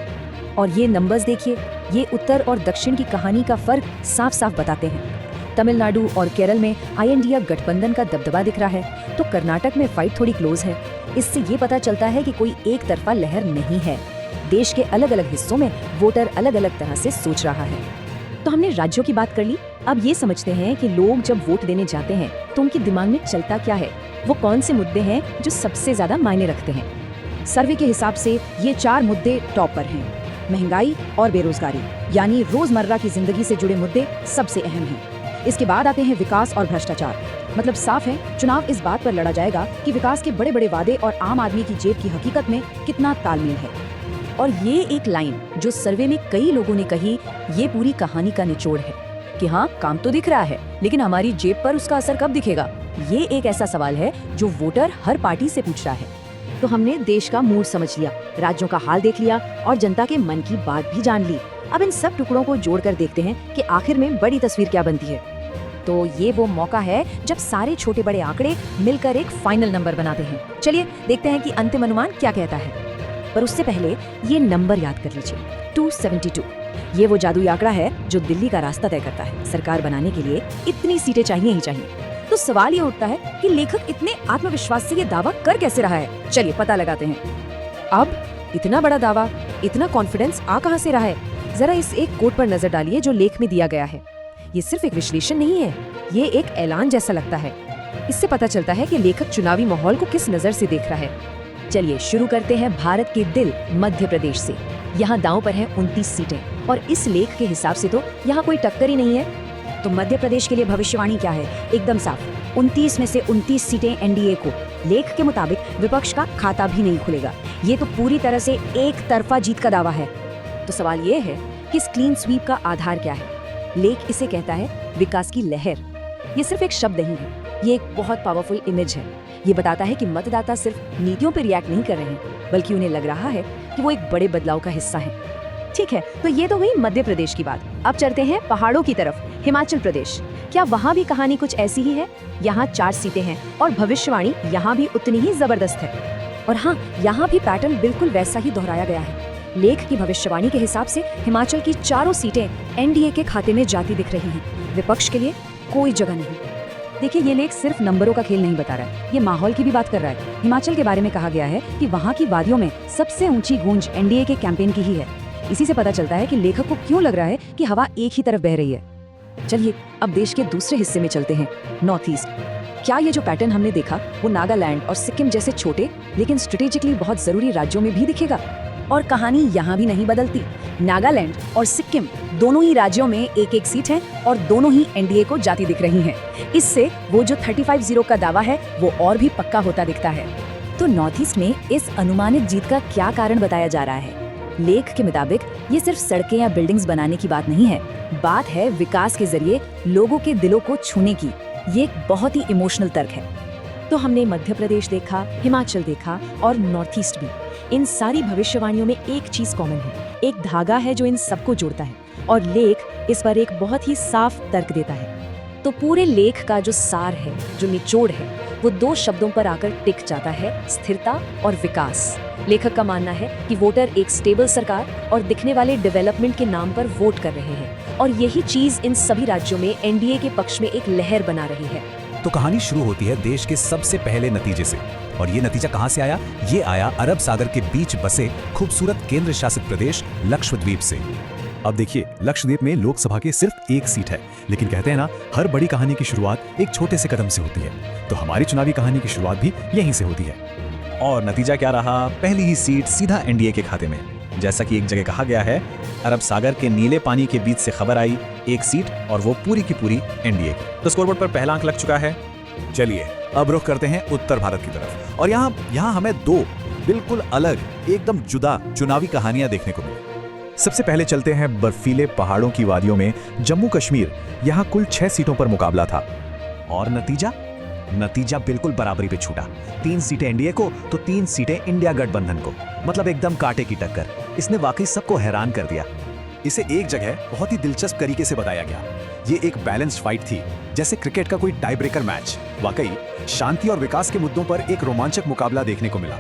Speaker 3: और ये नंबर्स देखिए, ये उत्तर और दक्षिण की कहानी का फर्क साफ साफ बताते हैं। तमिलनाडु और केरल में INDA गठबंधन का दबदबा दिख रहा है, तो कर्नाटक में फाइट थोड़ी क्लोज है। इससे ये पता चलता है कि कोई एक तरफा लहर नहीं है। देश के अलग अलग हिस्सों में वोटर अलग अलग तरह से सोच रहा है।
Speaker 2: तो हमने राज्यों की बात कर ली, अब ये समझते हैं कि लोग जब वोट देने जाते हैं तो उनके दिमाग में चलता क्या है, वो कौन से मुद्दे हैं जो सबसे ज्यादा मायने रखते हैं। सर्वे के हिसाब से ये 4 मुद्दे टॉप पर हैं। महंगाई और बेरोजगारी, यानी रोजमर्रा की जिंदगी से जुड़े मुद्दे सबसे अहम हैं। इसके बाद आते हैं विकास और भ्रष्टाचार। मतलब साफ है, चुनाव इस बात पर लड़ा जाएगा कि विकास के बड़े बड़े वादे और आम आदमी की जेब की हकीकत में कितना तालमेल है।
Speaker 1: और ये एक लाइन जो सर्वे में कई लोगों ने कही, ये पूरी कहानी का निचोड़ है कि हाँ, काम तो दिख रहा है, लेकिन हमारी जेब पर उसका असर कब दिखेगा? ये एक ऐसा सवाल है जो वोटर हर पार्टी से पूछ रहा है।
Speaker 2: तो हमने देश का मूड समझ लिया, राज्यों का हाल देख लिया और जनता के मन की बात भी जान ली। अब इन सब टुकड़ों को जोड़कर देखते हैं कि आखिर में बड़ी तस्वीर क्या बनती है।
Speaker 3: तो ये वो मौका है जब सारे छोटे बड़े आंकड़े मिलकर एक फाइनल नंबर बनाते हैं। चलिए देखते हैं कि अंतिम अनुमान क्या कहता है।
Speaker 2: पर उससे पहले ये नंबर याद कर लीजिए, 272। ये वो जादुई आंकड़ा है जो दिल्ली का रास्ता तय करता है। सरकार बनाने के लिए इतनी सीटें चाहिए ही चाहिए।
Speaker 3: तो सवाल ये उठता है कि लेखक इतने आत्मविश्वास से ये दावा कर कैसे रहा है। चलिए पता लगाते हैं।
Speaker 2: अब इतना बड़ा दावा, इतना कॉन्फिडेंस आ कहां से रहा है? जरा इस एक कोट पर नजर डालिए जो लेख में दिया गया है। ये सिर्फ एक विश्लेषण नहीं है, ये एक ऐलान जैसा लगता है। इससे पता चलता है कि लेखक चुनावी माहौल को किस नजर से देख रहा है।
Speaker 3: चलिए शुरू करते हैं भारत के दिल मध्य प्रदेश से। यहाँ दांव पर है 29 सीटें और इस लेख के हिसाब से तो यहाँ कोई टक्कर ही नहीं है। तो मध्य प्रदेश के लिए भविष्यवाणी क्या है? एकदम साफ, 29 में से 29 सीटें NDA को। लेख के मुताबिक विपक्ष का खाता भी नहीं खुलेगा। ये तो पूरी तरह से एक तरफा जीत का दावा है। तो सवाल ये है कि इस क्लीन स्वीप का आधार क्या है? लेख इसे कहता है विकास की लहर। ये सिर्फ एक शब्द नहीं है, ये एक बहुत पावरफुल इमेज है। ये बताता है कि मतदाता सिर्फ नीतियों पर रिएक्ट नहीं कर रहे हैं, बल्कि उन्हें लग रहा है कि वो एक बड़े बदलाव का हिस्सा है।
Speaker 2: ठीक है, तो ये तो हुई मध्य प्रदेश की बात। अब चलते हैं पहाड़ों की तरफ, हिमाचल प्रदेश। क्या वहाँ भी कहानी कुछ ऐसी ही है? यहाँ 4 सीटें हैं और भविष्यवाणी यहाँ भी उतनी ही जबरदस्त है।
Speaker 3: और हाँ, यहाँ भी पैटर्न बिल्कुल वैसा ही दोहराया गया है। लेख की भविष्यवाणी के हिसाब से हिमाचल की 4 सीटें NDA के खाते में जाती दिख रही हैं। विपक्ष के लिए कोई जगह नहीं। देखिए, ये लेख सिर्फ नंबरों का खेल नहीं बता रहा है, ये माहौल की भी बात कर रहा है। हिमाचल के बारे में कहा गया है कि वहाँ की वादियों में सबसे ऊंची गूंज NDA के कैंपेन की ही है। इसी से पता चलता है कि लेखक को क्यों लग रहा है कि हवा एक ही तरफ बह रही है। चलिए अब देश के दूसरे हिस्से में चलते हैं, नॉर्थ ईस्ट। क्या ये जो पैटर्न हमने देखा वो नागालैंड और सिक्किम जैसे छोटे लेकिन स्ट्रेटेजिकली बहुत जरूरी राज्यों में भी दिखेगा? और कहानी यहाँ भी नहीं बदलती। नागालैंड और सिक्किम दोनों ही राज्यों में एक सीट है और दोनों ही NDA को जाती दिख रही हैं। इससे वो जो 35-0 का दावा है वो और भी पक्का होता दिखता है। तो नॉर्थ ईस्ट में इस अनुमानित जीत का क्या कारण बताया जा रहा है? लेख के मुताबिक ये सिर्फ सड़कें या बिल्डिंग्स बनाने की बात नहीं है, बात है विकास के जरिए लोगों के दिलों को छूने की। ये एक बहुत ही इमोशनल तर्क है।
Speaker 2: तो हमने मध्य प्रदेश देखा, हिमाचल देखा और नॉर्थ ईस्ट भी। इन सारी भविष्यवाणियों में एक चीज कॉमन है, एक धागा है जो इन सबको जोड़ता है और लेख इस पर एक बहुत ही साफ तर्क देता है।
Speaker 3: तो पूरे लेख का जो सार है, जो निचोड़ है, वो 2 शब्दों पर आकर टिक जाता है, स्थिरता और विकास। लेखक का मानना है कि वोटर एक स्टेबल सरकार और दिखने वाले डेवलपमेंट के नाम पर वोट कर रहे हैं और यही चीज इन सभी राज्यों में NDA के पक्ष में एक लहर बना रही है।
Speaker 4: तो कहानी शुरू होती है देश के सबसे पहले नतीजे से। और ये नतीजा कहां से आया? ये आया अरब सागर के बीच बसे खूबसूरत केंद्र शासित प्रदेश लक्षद्वीप से।
Speaker 5: अब देखिए, लक्षद्वीप में लोकसभा की सिर्फ 1 सीट है, लेकिन कहते हैं ना, हर बड़ी कहानी की शुरुआत एक छोटे से कदम से होती है। तो हमारी चुनावी कहानी की शुरुआत भी यहीं से होती है। और नतीजा क्या रहा? पहली ही सीट सीधा NDA के खाते में। जैसा कि एक जगह कहा गया है, अरब सागर के नीले पानी के बीच से खबर आई, 1 सीट और वो पूरी की पूरी NDA की। तो स्कोरबोर्ड पर पहला अंक लग चुका है।
Speaker 4: चलिए अब रुख करते हैं उत्तर भारत की तरफ।
Speaker 5: और यहाँ हमें 2 बिल्कुल अलग, एकदम जुदा चुनावी कहानियां देखने को मिली। सबसे पहले चलते हैं बर्फीले पहाड़ों की वादियों में जम्मू कश्मीर। यहाँ कुल 6 सीटों पर मुकाबला था और नतीजा बिल्कुल बराबरी पे छूटा। 3 सीटें NDA को तो 3 सीटें इंडिया गठबंधन को। मतलब एकदम कांटे की टक्कर। इसने वाकई सबको हैरान कर दिया।
Speaker 4: इसे एक जगह बहुत ही दिलचस्प तरीके से बताया गया। ये एक बैलेंस्ड फाइट थी, जैसे क्रिकेट का कोई टाई ब्रेकर मैच। वाकई शांति और विकास के मुद्दों पर एक रोमांचक मुकाबला देखने को मिला।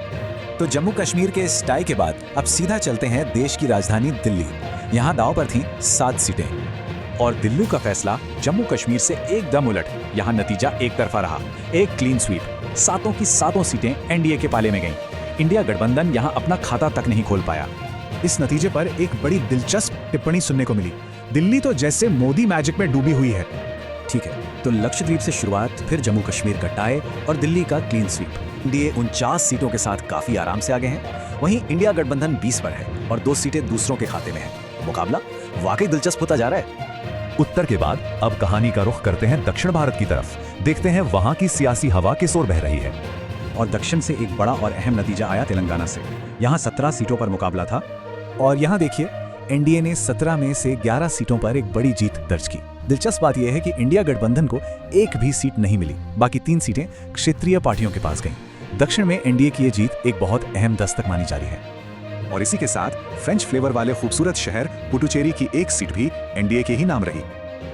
Speaker 4: तो जम्मू कश्मीर के इस टाई के बाद अब सीधा चलते हैं देश की राजधानी दिल्ली। यहाँ दांव पर थीं 7 सीटें।
Speaker 5: और दिल्ली का फैसला जम्मू कश्मीर से एकदम उलट। यहाँ नतीजा एक तरफा रहा, एक क्लीन स्वीप। सातों की सातों सीटें एनडीए के पाले में गईं। इंडिया गठबंधन यहाँ अपना खाता तक नहीं खोल पाया।
Speaker 6: इस नतीजे पर एक बड़ी दिलचस्प टिप्पणी सुनने को मिली। दिल्ली तो जैसे मोदी मैजिक में डूबी हुई है।
Speaker 4: ठीक है, तो लक्षद्वीप से शुरुआत, फिर जम्मू कश्मीर का टाई और दिल्ली का क्लीन स्वीप। एनडीए 49 सीटों के साथ काफी आराम से आगे हैं। वहीं इंडिया गठबंधन 20 पर है और 2 सीटें दूसरों के खाते में है। मुकाबला वाकई दिलचस्प होता जा रहा है।
Speaker 5: उत्तर के बाद अब कहानी का रुख करते हैं दक्षिण भारत की तरफ। देखते हैं वहां की सियासी हवा किस ओर बह रही है।
Speaker 4: और दक्षिण से एक बड़ा और अहम नतीजा आया तेलंगाना से। यहाँ 17 सीटों पर मुकाबला था और यहाँ देखिए एनडीए ने 17 में से 11 सीटों पर एक बड़ी जीत दर्ज की। दिलचस्प बात यह है कि इंडिया गठबंधन को एक भी सीट नहीं मिली। बाकी 3 सीटें क्षेत्रीय पार्टियों के पास गईं। दक्षिण में एनडीए की ये जीत एक बहुत अहम दस्तक मानी जा रही है।
Speaker 5: और इसी के साथ फ्रेंच फ्लेवर वाले खूबसूरत शहर पुडुचेरी की एक सीट भी एनडीए के ही नाम रही।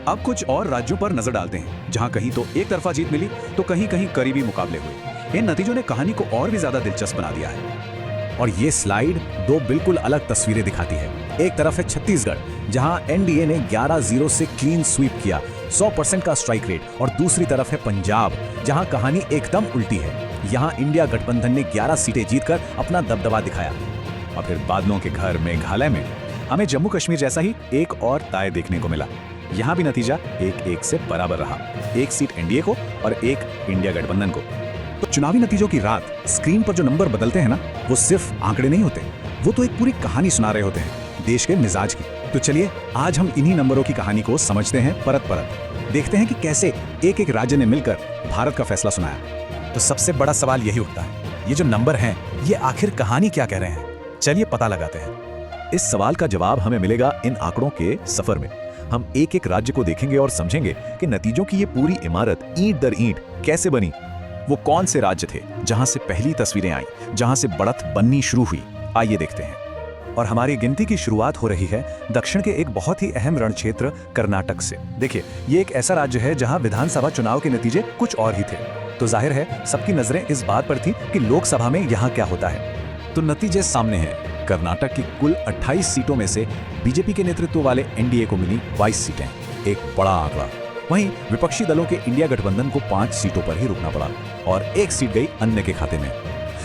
Speaker 5: अब कुछ और राज्यों पर नजर डालते हैं, जहां कहीं तो एक तरफा जीत मिली तो कहीं कहीं करीबी मुकाबले हुए। इन नतीजों ने कहानी को और भी ज्यादा दिलचस्प बना दिया है।
Speaker 4: और ये स्लाइड 2 बिल्कुल अलग तस्वीरें दिखाती है। एक तरफ है छत्तीसगढ़, जहां एनडीए ने 11-0 से क्लीन स्वीप किया, 100% का स्ट्राइक रेट, और दूसरी तरफ है पंजाब, जहां कहानी एकदम उल्टी है। यहां इंडिया गठबंधन ने 11 सीटें जीतकर अपना दबदबा दिखाया।
Speaker 5: और फिर बादलों के घर मेघालय में हमें जम्मू कश्मीर जैसा ही एक और ताय देखने को मिला। यहाँ भी नतीजा 1-1 से बराबर रहा। 1 सीट एनडीए को और 1 इंडिया गठबंधन को।
Speaker 6: तो चुनावी नतीजों की रात स्क्रीन पर जो नंबर बदलते हैं ना, वो सिर्फ आंकड़े नहीं होते, वो तो एक पूरी कहानी सुना रहे होते हैं, देश के मिजाज की। तो चलिए आज हम इन्हीं नंबरों की कहानी को समझते हैं परत परत। देखते हैं कि कैसे एक एक राज्य ने मिलकर भारत का फैसला सुनाया।
Speaker 4: तो सबसे बड़ा सवाल यही उठता है, ये जो नंबर हैं, ये आखिर कहानी क्या कह रहे हैं? चलिए पता लगाते हैं।
Speaker 5: इस सवाल का जवाब हमें मिलेगा इन आंकड़ों के सफर में। हम एक एक राज्य को देखेंगे और समझेंगे कि नतीजों की ये पूरी इमारत ईंट दर ईंट कैसे बनी। वो कौन से राज्य थे जहां से पहली तस्वीरें आई, जहां से बढ़त बननी शुरू हुई? आइए देखते हैं।
Speaker 4: और हमारी गिनती की शुरुआत हो रही है दक्षिण के एक बहुत ही अहम रण क्षेत्र कर्नाटक से। देखिए, ये एक ऐसा राज्य है जहां विधानसभा चुनाव के नतीजे कुछ और ही थे। तो जाहिर है सबकी नजरें इस बात पर थी कि लोकसभा में यहाँ क्या होता है।
Speaker 5: तो नतीजे सामने हैं। कर्नाटक की कुल 28 सीटों में से बीजेपी के नेतृत्व वाले एनडीए को मिली 22 सीटें, एक बड़ा आंकड़ा। वहीं विपक्षी दलों के इंडिया गठबंधन को 5 सीटों पर ही रुकना पड़ा और 1 सीट गई अन्य के खाते में।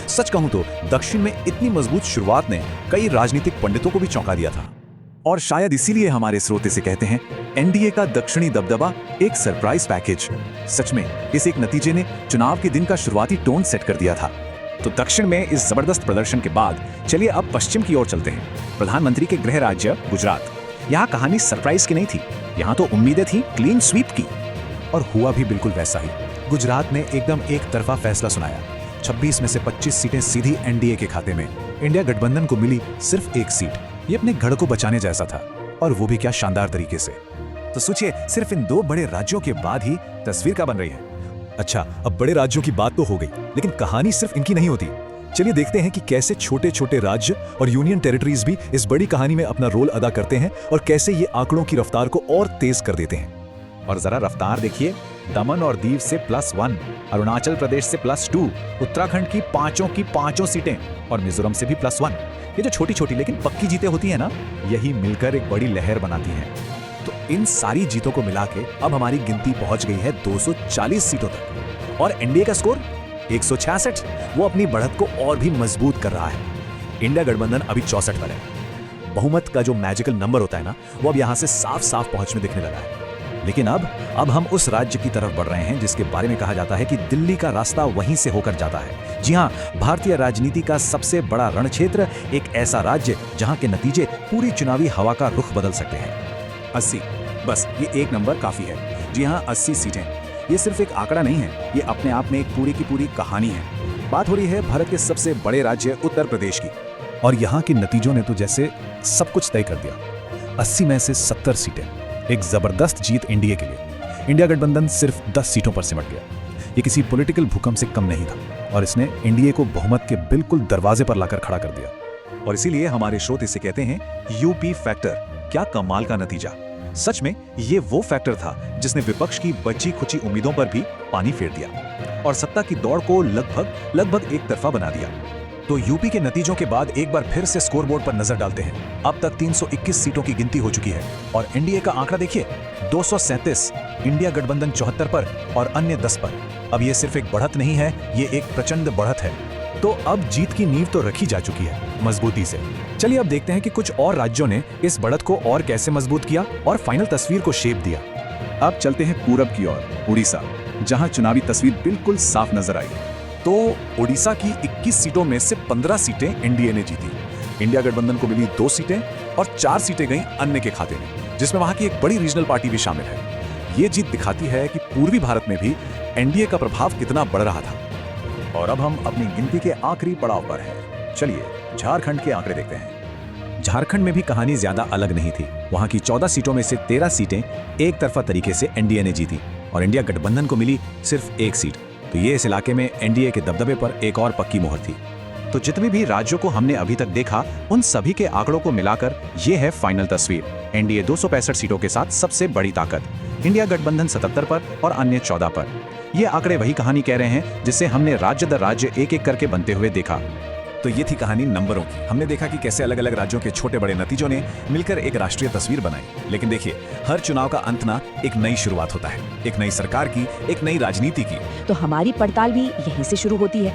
Speaker 5: सच कहूं तो दक्षिण में इतनी मजबूत शुरुआत ने कई राजनीतिक पंडितों को भी चौंका दिया था। और शायद इसीलिए हमारे श्रोते से कहते हैं, एनडीए का दक्षिणी दबदबा एक सरप्राइज पैकेज। सच में इस एक नतीजे ने चुनाव के दिन का शुरुआती टोन सेट कर दिया था। तो दक्षिण में इस जबरदस्त प्रदर्शन के बाद चलिए अब पश्चिम की ओर चलते हैं। प्रधानमंत्री के गृह राज्य गुजरात। यहाँ कहानी सरप्राइज की नहीं थी, यहाँ तो उम्मीदें थी क्लीन स्वीप की।
Speaker 4: और हुआ भी बिल्कुल वैसा ही। गुजरात ने एकदम एक तरफा फैसला सुनाया। 26 में से 25 सीटें सीधी एनडीए के खाते में। इंडिया गठबंधन को मिली सिर्फ 1 सीट। ये अपने गढ़ को बचाने जैसा था, और वो भी क्या शानदार तरीके से। तो सोचिए, सिर्फ इन 2 बड़े राज्यों के बाद ही तस्वीर क्या बन रही है।
Speaker 5: अच्छा, अब बड़े राज्यों की बात तो हो गई, लेकिन कहानी सिर्फ इनकी नहीं होती। चलिए देखते हैं कि कैसे छोटे छोटे राज्य और यूनियन टेरिटरीज भी इस बड़ी कहानी में अपना रोल अदा करते हैं और कैसे ये आंकड़ों की रफ्तार को और तेज कर देते हैं।
Speaker 6: और जरा रफ्तार देखिए, दमन और दीव से +1, अरुणाचल प्रदेश से +2, उत्तराखंड की पांचों सीटें और मिजोरम से भी +1। ये जो छोटी छोटी लेकिन पक्की जीतें होती हैं ना, यही मिलकर एक बड़ी लहर बनाती हैं।
Speaker 4: तो इन सारी जीतों को मिला के अब हमारी गिनती पहुंच गई है 240 सीटों तक। और एनडीए का स्कोर 166। वो अपनी बढ़त को और भी मजबूत कर रहा है। इंडिया गठबंधन अभी 64 पर है। बहुमत का जो मैजिकल नंबर होता है ना, वो अब यहां से साफ साफ पहुंच में दिखने लगा है। लेकिन अब हम उस राज्य की तरफ बढ़ रहे हैं जिसके बारे में कहा जाता है कि दिल्ली का रास्ता वहीं से होकर जाता है। जी हां, भारतीय राजनीति का सबसे बड़ा रण क्षेत्र, एक ऐसा राज्य जहां के नतीजे पूरी चुनावी हवा का रुख बदल सकते हैं।
Speaker 6: 80, बस ये एक नंबर काफी है। जी हाँ, 80 सीटें। ये सिर्फ एक आंकड़ा नहीं है, ये अपने आप में एक पूरी की पूरी कहानी है। बात हो रही है भारत के सबसे बड़े राज्य उत्तर प्रदेश की।
Speaker 4: और यहाँ के नतीजों ने तो जैसे सब कुछ तय कर दिया। 80 में से 70 सीटें, एक जबरदस्त जीत एनडीए के लिए। इंडिया गठबंधन सिर्फ 10 सीटों पर सिमट गया। ये किसी पॉलिटिकल भूकंप से कम नहीं था और इसने एनडीए को बहुमत के बिल्कुल दरवाजे पर लाकर खड़ा कर दिया।
Speaker 5: और इसीलिए हमारे श्रोते इसे कहते हैं यूपी फैक्टर। क्या कमाल का नतीजा। सच में ये वो फैक्टर था जिसने विपक्ष की बची खुची उम्मीदों पर भी पानी फेर दिया और सत्ता की दौड़ को लगभग एक तरफा बना दिया।
Speaker 4: तो यूपी के नतीजों के बाद एक बार फिर से स्कोरबोर्ड पर नजर डालते हैं। अब तक 321 सीटों की गिनती हो चुकी है और एनडीए का आंकड़ा देखिए 237, इंडिया गठबंधन 74 पर और अन्य 10 पर। अब ये सिर्फ एक बढ़त नहीं है, ये एक प्रचंड बढ़त है। तो अब जीत की नींव तो रखी जा चुकी है मजबूती से। चलिए अब देखते हैं कि कुछ और राज्यों ने इस बढ़त को और कैसे मजबूत किया और फाइनल तस्वीर को शेप दिया।
Speaker 6: अब चलते हैं पूरब की ओर, उड़ीसा, जहां चुनावी तस्वीर बिल्कुल साफ नजर आई।
Speaker 5: तो ओडिशा की 21 सीटों में से 15 सीटें एनडीए ने जीती। इंडिया गठबंधन को मिली 2 सीटें और 4 सीटें गईं अन्य के खाते में, जिसमें वहां की एक बड़ी रीजनल पार्टी भी शामिल है। ये जीत दिखाती है कि पूर्वी भारत में भी एनडीए का प्रभाव कितना बढ़ रहा था।
Speaker 6: और अब हम अपनी गिनती के आखिरी पड़ाव पर हैं। चलिए झारखंड के आंकड़े देखते हैं।
Speaker 4: झारखंड में भी कहानी ज्यादा अलग नहीं थी। वहां की 14 सीटों में से 13 सीटें एक तरफा तरीके से एनडीए ने जीती और इंडिया गठबंधन को मिली सिर्फ 1 सीट। तो ये इस इलाके में एनडीए के दबदबे पर एक और पक्की मोहर थी।
Speaker 6: तो जितने भी राज्यों को हमने अभी तक देखा, उन सभी के आंकड़ों को मिलाकर ये है फाइनल तस्वीर। एनडीए 265 सीटों के साथ सबसे बड़ी ताकत, इंडिया गठबंधन 77 पर और अन्य 14 पर। ये आंकड़े वही कहानी कह रहे हैं जिसे हमने राज्य दर राज्य एक एक करके बनते हुए देखा।
Speaker 4: तो ये थी कहानी नंबरों की। हमने देखा कि कैसे अलग अलग राज्यों के छोटे बड़े नतीजों ने मिलकर एक राष्ट्रीय तस्वीर बनाई। लेकिन देखिए, हर चुनाव का अंत ना एक नई शुरुआत होता है, एक नई सरकार की, एक नई राजनीति की।
Speaker 2: तो हमारी पड़ताल भी यहीं से शुरू होती है।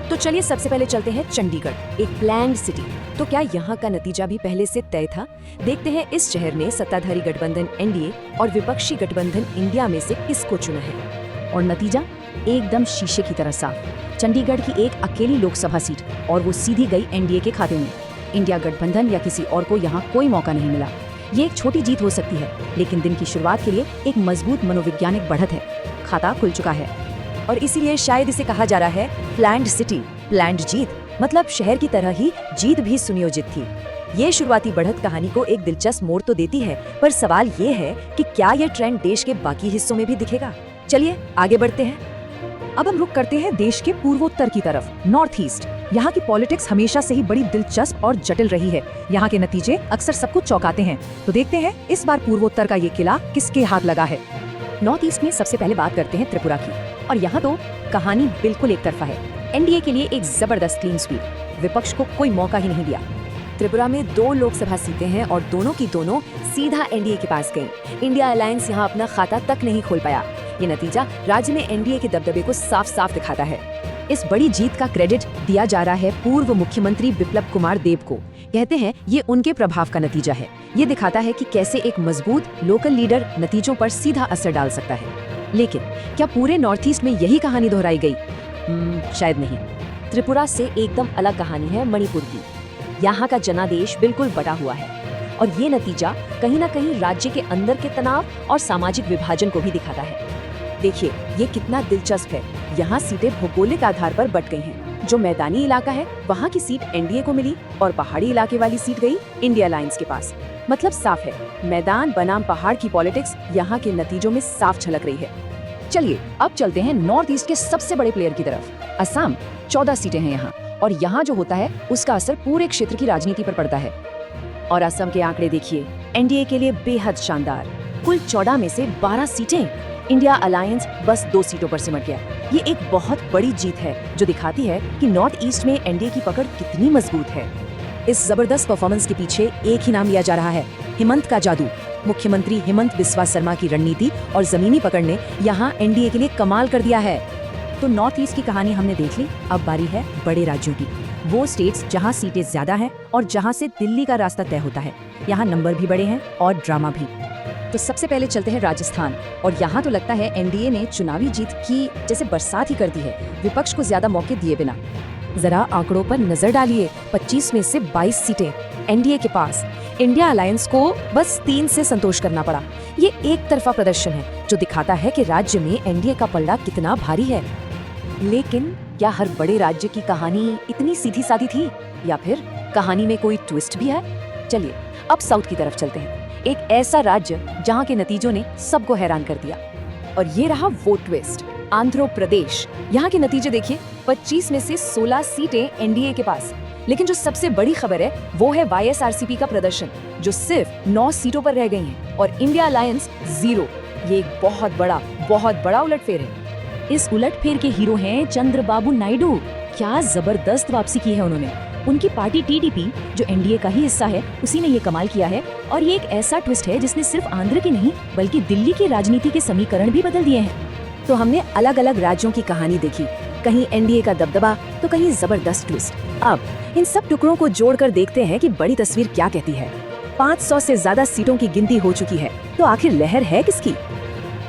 Speaker 2: तो चलिए सबसे पहले चलते हैं चंडीगढ़, एक प्लान्ड सिटी। तो क्या यहाँ का नतीजा भी पहले से तय था? देखते हैं इस शहर ने सत्ताधारी गठबंधन एनडीए और विपक्षी गठबंधन इंडिया में से किसको चुना है। और नतीजा एकदम शीशे की तरह साफ। चंडीगढ़ की एक अकेली लोकसभा सीट और वो सीधी गई एनडीए के खाते में। इंडिया गठबंधन या किसी और को यहाँ कोई मौका नहीं मिला। ये एक छोटी जीत हो सकती है, लेकिन दिन की शुरुआत के लिए एक मजबूत मनोवैज्ञानिक बढ़त है। खाता खुल चुका है और इसीलिए शायद इसे कहा जा रहा है प्लान्ड सिटी, प्लान्ड जीत। मतलब शहर की तरह ही जीत भी सुनियोजित थी। ये शुरुआती बढ़त कहानी को एक दिलचस्प मोड़ तो देती है, पर सवाल ये है कि क्या ये ट्रेंड देश के बाकी हिस्सों में भी दिखेगा। चलिए आगे बढ़ते हैं।
Speaker 1: अब हम रुक करते हैं देश के पूर्वोत्तर की तरफ, नॉर्थ ईस्ट। यहाँ की पॉलिटिक्स हमेशा से ही बड़ी दिलचस्प और जटिल रही है। यहाँ के नतीजे अक्सर सबको चौंकाते हैं। तो देखते हैं इस बार पूर्वोत्तर का ये किला किसके हाथ लगा है।
Speaker 2: नॉर्थ ईस्ट में सबसे पहले बात करते हैं त्रिपुरा की, और यहाँ तो कहानी बिल्कुल एक तरफा है। एनडीए के लिए एक जबरदस्त क्लीन स्वीप, विपक्ष को कोई मौका ही नहीं दिया। त्रिपुरा में 2 लोकसभा सीटें हैं और दोनों की दोनों सीधा एनडीए के पास गईं। इंडिया अलायंस यहाँ अपना खाता तक नहीं खोल पाया। ये नतीजा राज्य में एनडीए के दबदबे को साफ साफ दिखाता है। इस बड़ी जीत का क्रेडिट दिया जा रहा है पूर्व मुख्यमंत्री बिप्लब कुमार देब को। कहते हैं ये उनके प्रभाव का नतीजा है। ये दिखाता है कि कैसे एक मजबूत लोकल लीडर नतीजों पर सीधा असर डाल सकता है। लेकिन क्या पूरे नॉर्थ ईस्ट में यही कहानी दोहराई गई? शायद नहीं। त्रिपुरा से एकदम अलग कहानी है मणिपुर की। यहाँ का जनादेश बिल्कुल बटा हुआ है और ये नतीजा कहीं ना कहीं राज्य के अंदर के तनाव और सामाजिक विभाजन को भी दिखाता है। देखिए ये कितना दिलचस्प है। यहाँ सीटें भौगोलिक आधार पर बट गई हैं। जो मैदानी इलाका है वहाँ की सीट एनडीए को मिली और पहाड़ी इलाके वाली सीट गई इंडिया अलायंस के पास। मतलब साफ है, मैदान बनाम पहाड़ की पॉलिटिक्स यहाँ के नतीजों में साफ झलक रही है।
Speaker 1: चलिए अब चलते हैं नॉर्थ ईस्ट के सबसे बड़े प्लेयर की तरफ, असम। 14 सीटें हैं यहाँ और यहाँ जो होता है उसका असर पूरे क्षेत्र की राजनीति पर पड़ता है। और असम के आंकड़े देखिए, एनडीए के लिए बेहद शानदार। कुल 14 में से 12 सीटें। इंडिया अलायंस बस 2 सीटों पर सिमट गया। ये एक बहुत बड़ी जीत है जो दिखाती है कि नॉर्थ ईस्ट में एनडीए की पकड़ कितनी मजबूत है।
Speaker 2: इस जबरदस्त परफॉर्मेंस के पीछे एक ही नाम लिया जा रहा है, हिमंत का जादू। मुख्यमंत्री हिमंत बिस्वा शर्मा की रणनीति और जमीनी पकड़ ने यहाँ एनडीए के लिए कमाल कर दिया है।
Speaker 1: तो नॉर्थ ईस्ट की कहानी हमने देख ली। अब बारी है बड़े राज्यों की, वो स्टेट्स जहाँ सीटें ज्यादा हैं और जहाँ से दिल्ली का रास्ता तय होता है। यहाँ नंबर भी बड़े हैं और ड्रामा भी।
Speaker 3: तो सबसे पहले चलते हैं राजस्थान, और यहाँ तो लगता है एनडीए ने चुनावी जीत की जैसे बरसात ही कर दी है, विपक्ष को ज्यादा मौके दिए बिना।
Speaker 2: जरा आंकड़ों पर नजर डालिए, 25 में से 22 सीटें एनडीए के पास। इंडिया अलायंस को बस 3 से संतोष करना पड़ा। ये एक तरफा प्रदर्शन है जो दिखाता है कि राज्य में एनडीए का पलड़ा कितना भारी है।
Speaker 1: लेकिन क्या हर बड़े राज्य की कहानी इतनी सीधी सादी थी, या फिर कहानी में कोई ट्विस्ट भी है? चलिए अब साउथ की तरफ चलते हैं, एक ऐसा राज्य जहाँ के नतीजों ने सबको हैरान कर दिया। और ये रहा वो ट्विस्ट, आंध्र प्रदेश। यहाँ के नतीजे देखिए, 25 में से 16 सीटें एनडीए के पास। लेकिन जो सबसे बड़ी खबर है वो है वाईएसआरसीपी का प्रदर्शन, जो सिर्फ 9 सीटों पर रह गई हैं, और इंडिया अलायंस 0। ये एक बहुत बड़ा उलटफेर है।
Speaker 2: इस उलटफेर के हीरो हैं चंद्रबाबू नायडू। क्या जबरदस्त वापसी की है उन्होंने। उनकी पार्टी टीडीपी, जो एनडीए का ही हिस्सा है, उसी ने ये कमाल किया है। और ये एक ऐसा ट्विस्ट है जिसने सिर्फ आंध्र की नहीं बल्कि दिल्ली की राजनीति के समीकरण भी बदल दिए हैं।
Speaker 1: तो हमने अलग अलग राज्यों की कहानी देखी, कहीं एनडीए का दबदबा तो कहीं जबरदस्त ट्विस्ट। अब इन सब टुकड़ों को जोड़कर देखते हैं कि बड़ी तस्वीर क्या कहती है। 500 से ज्यादा सीटों की गिनती हो चुकी है, तो आखिर लहर है किसकी?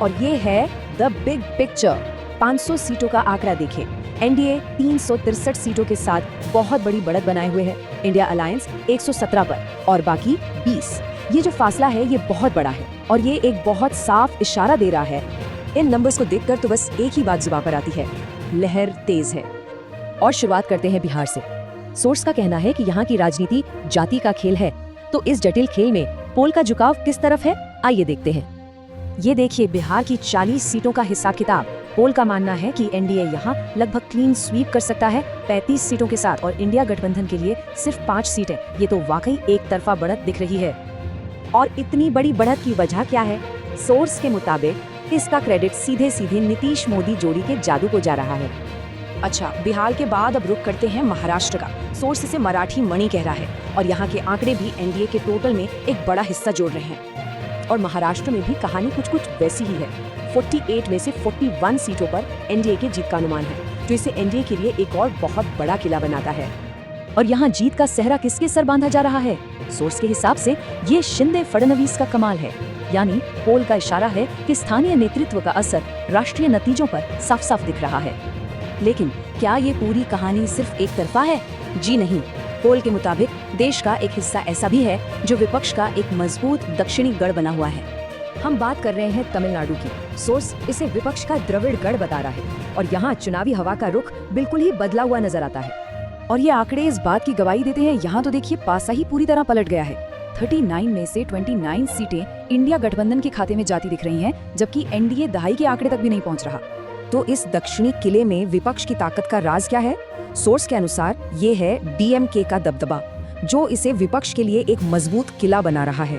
Speaker 2: और ये है द बिग पिक्चर। 500 सीटों का आंकड़ा देखें। एनडीए 363 सीटों के साथ बहुत बड़ी बढ़त बनाए हुए है। इंडिया अलायंस 117 पर और बाकी 20। ये जो फासला है ये बहुत बड़ा है और ये एक बहुत साफ इशारा दे रहा है। इन नंबर्स को देखकर तो बस एक ही बात जुबान पर आती है, लहर तेज है। और शुरुआत करते हैं बिहार से। सोर्स का कहना है कि यहाँ की राजनीति जाति का खेल है। तो इस जटिल खेल में पोल का झुकाव किस तरफ है, आइए देखते हैं। ये देखिए बिहार की 40 सीटों का हिसाब किताब। पोल का मानना है कि एनडीए यहाँ लगभग क्लीन स्वीप कर सकता है 35 सीटों के साथ और इंडिया गठबंधन के लिए सिर्फ 5 सीटें। ये तो वाकई एक तरफा बढ़त दिख रही है। और इतनी बड़ी बढ़त की वजह क्या है? सोर्स के मुताबिक इसका क्रेडिट सीधे सीधे नीतीश मोदी जोड़ी के जादू को जा रहा है।
Speaker 1: अच्छा, बिहार के बाद अब रुक करते हैं महाराष्ट्र का। सोर्स इसे मराठी मणि कह रहा है और यहाँ के आंकड़े भी एनडीए के टोटल में एक बड़ा हिस्सा जोड़ रहे हैं।
Speaker 2: और महाराष्ट्र में भी कहानी कुछ कुछ वैसी ही है। 48 में से 41 सीटों पर एनडीए की जीत का अनुमान है, जो इसे एनडीए के लिए एक और बहुत बड़ा किला बनाता है। और यहाँ जीत का सेहरा किसके सर बांधा जा रहा है? सोर्स के हिसाब से ये शिंदे फडणवीस का कमाल है। यानी पोल का इशारा है कि स्थानीय नेतृत्व का असर राष्ट्रीय नतीजों पर साफ साफ दिख रहा है।
Speaker 1: लेकिन क्या ये पूरी कहानी सिर्फ एक तरफा है? जी नहीं। पोल के मुताबिक देश का एक हिस्सा ऐसा भी है जो विपक्ष का एक मजबूत दक्षिणी गढ़ बना हुआ है।
Speaker 2: हम बात कर रहे हैं तमिलनाडु की। सोर्स इसे विपक्ष का द्रविड़ गढ़ बता रहा है और यहाँ चुनावी हवा का रुख बिल्कुल ही बदला हुआ नजर आता है।
Speaker 1: और ये आंकड़े इस बात की गवाही देते हैं। यहाँ तो देखिए पासा ही पूरी तरह पलट गया है। 39 में से 29 सीटें इंडिया गठबंधन के खाते में जाती दिख रही हैं, जबकि एनडीए दहाई के आंकड़े तक भी नहीं पहुंच रहा। तो इस दक्षिणी किले में विपक्ष की ताकत का राज क्या है? सोर्स के अनुसार ये है डीएमके का दबदबा, जो इसे विपक्ष के लिए एक मजबूत किला बना रहा है।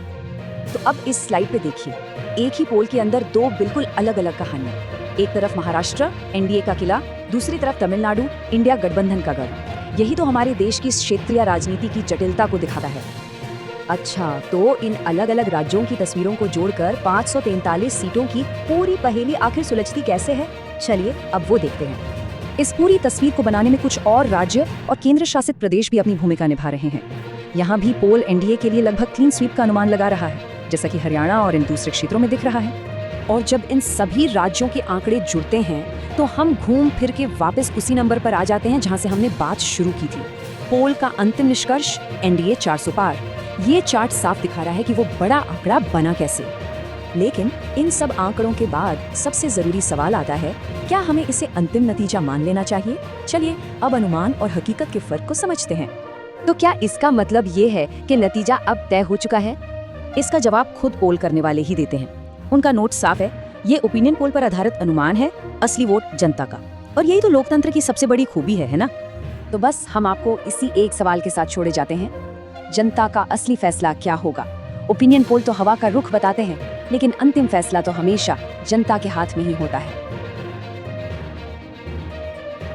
Speaker 2: तो अब इस स्लाइड पे देखिए, एक ही पोल के अंदर दो बिल्कुल अलग अलग कहानियां। एक तरफ महाराष्ट्र, एनडीए का किला, दूसरी तरफ तमिलनाडु, इंडिया गठबंधन का गढ़। यही तो हमारे देश की क्षेत्रीय राजनीति की जटिलता को दिखाता है। अच्छा, तो इन अलग अलग राज्यों की तस्वीरों को जोड़कर 543 सीटों की पूरी पहेली आखिर सुलझती कैसे है? चलिए अब वो देखते हैं।
Speaker 1: इस पूरी तस्वीर को बनाने में कुछ और राज्य और केंद्र शासित प्रदेश भी अपनी भूमिका निभा रहे हैं। यहाँ भी पोल एनडीए के लिए लगभग क्लीन स्वीप का अनुमान लगा रहा है, जैसा कि हरियाणा और इन दूसरे क्षेत्रों में दिख रहा है। और जब इन सभी राज्यों के आंकड़े जुड़ते हैं तो हम घूम फिर के वापस उसी नंबर पर आ जाते हैं जहां से हमने बात शुरू की थी। पोल का अंतिम निष्कर्ष एनडीए 400 पार। ये चार्ट साफ दिखा रहा है कि वो बड़ा आंकड़ा बना कैसे।
Speaker 2: लेकिन इन सब आंकड़ों के बाद सबसे जरूरी सवाल आता है, क्या हमें इसे अंतिम नतीजा मान लेना चाहिए? चलिए अब अनुमान और हकीकत के फर्क को समझते हैं।
Speaker 3: तो क्या इसका मतलब ये है कि नतीजा अब तय हो चुका है?
Speaker 1: इसका जवाब खुद पोल करने वाले ही देते हैं। उनका नोट साफ है, ये ओपिनियन पोल पर आधारित अनुमान है, असली वोट जनता का। और यही तो लोकतंत्र की सबसे बड़ी खूबी है ना? तो बस हम आपको इसी एक सवाल के साथ छोड़े जाते हैं, जनता का असली फैसला क्या होगा? ओपिनियन पोल तो हवा का रुख बताते हैं, लेकिन अंतिम फैसला तो हमेशा जनता के हाथ में ही होता है।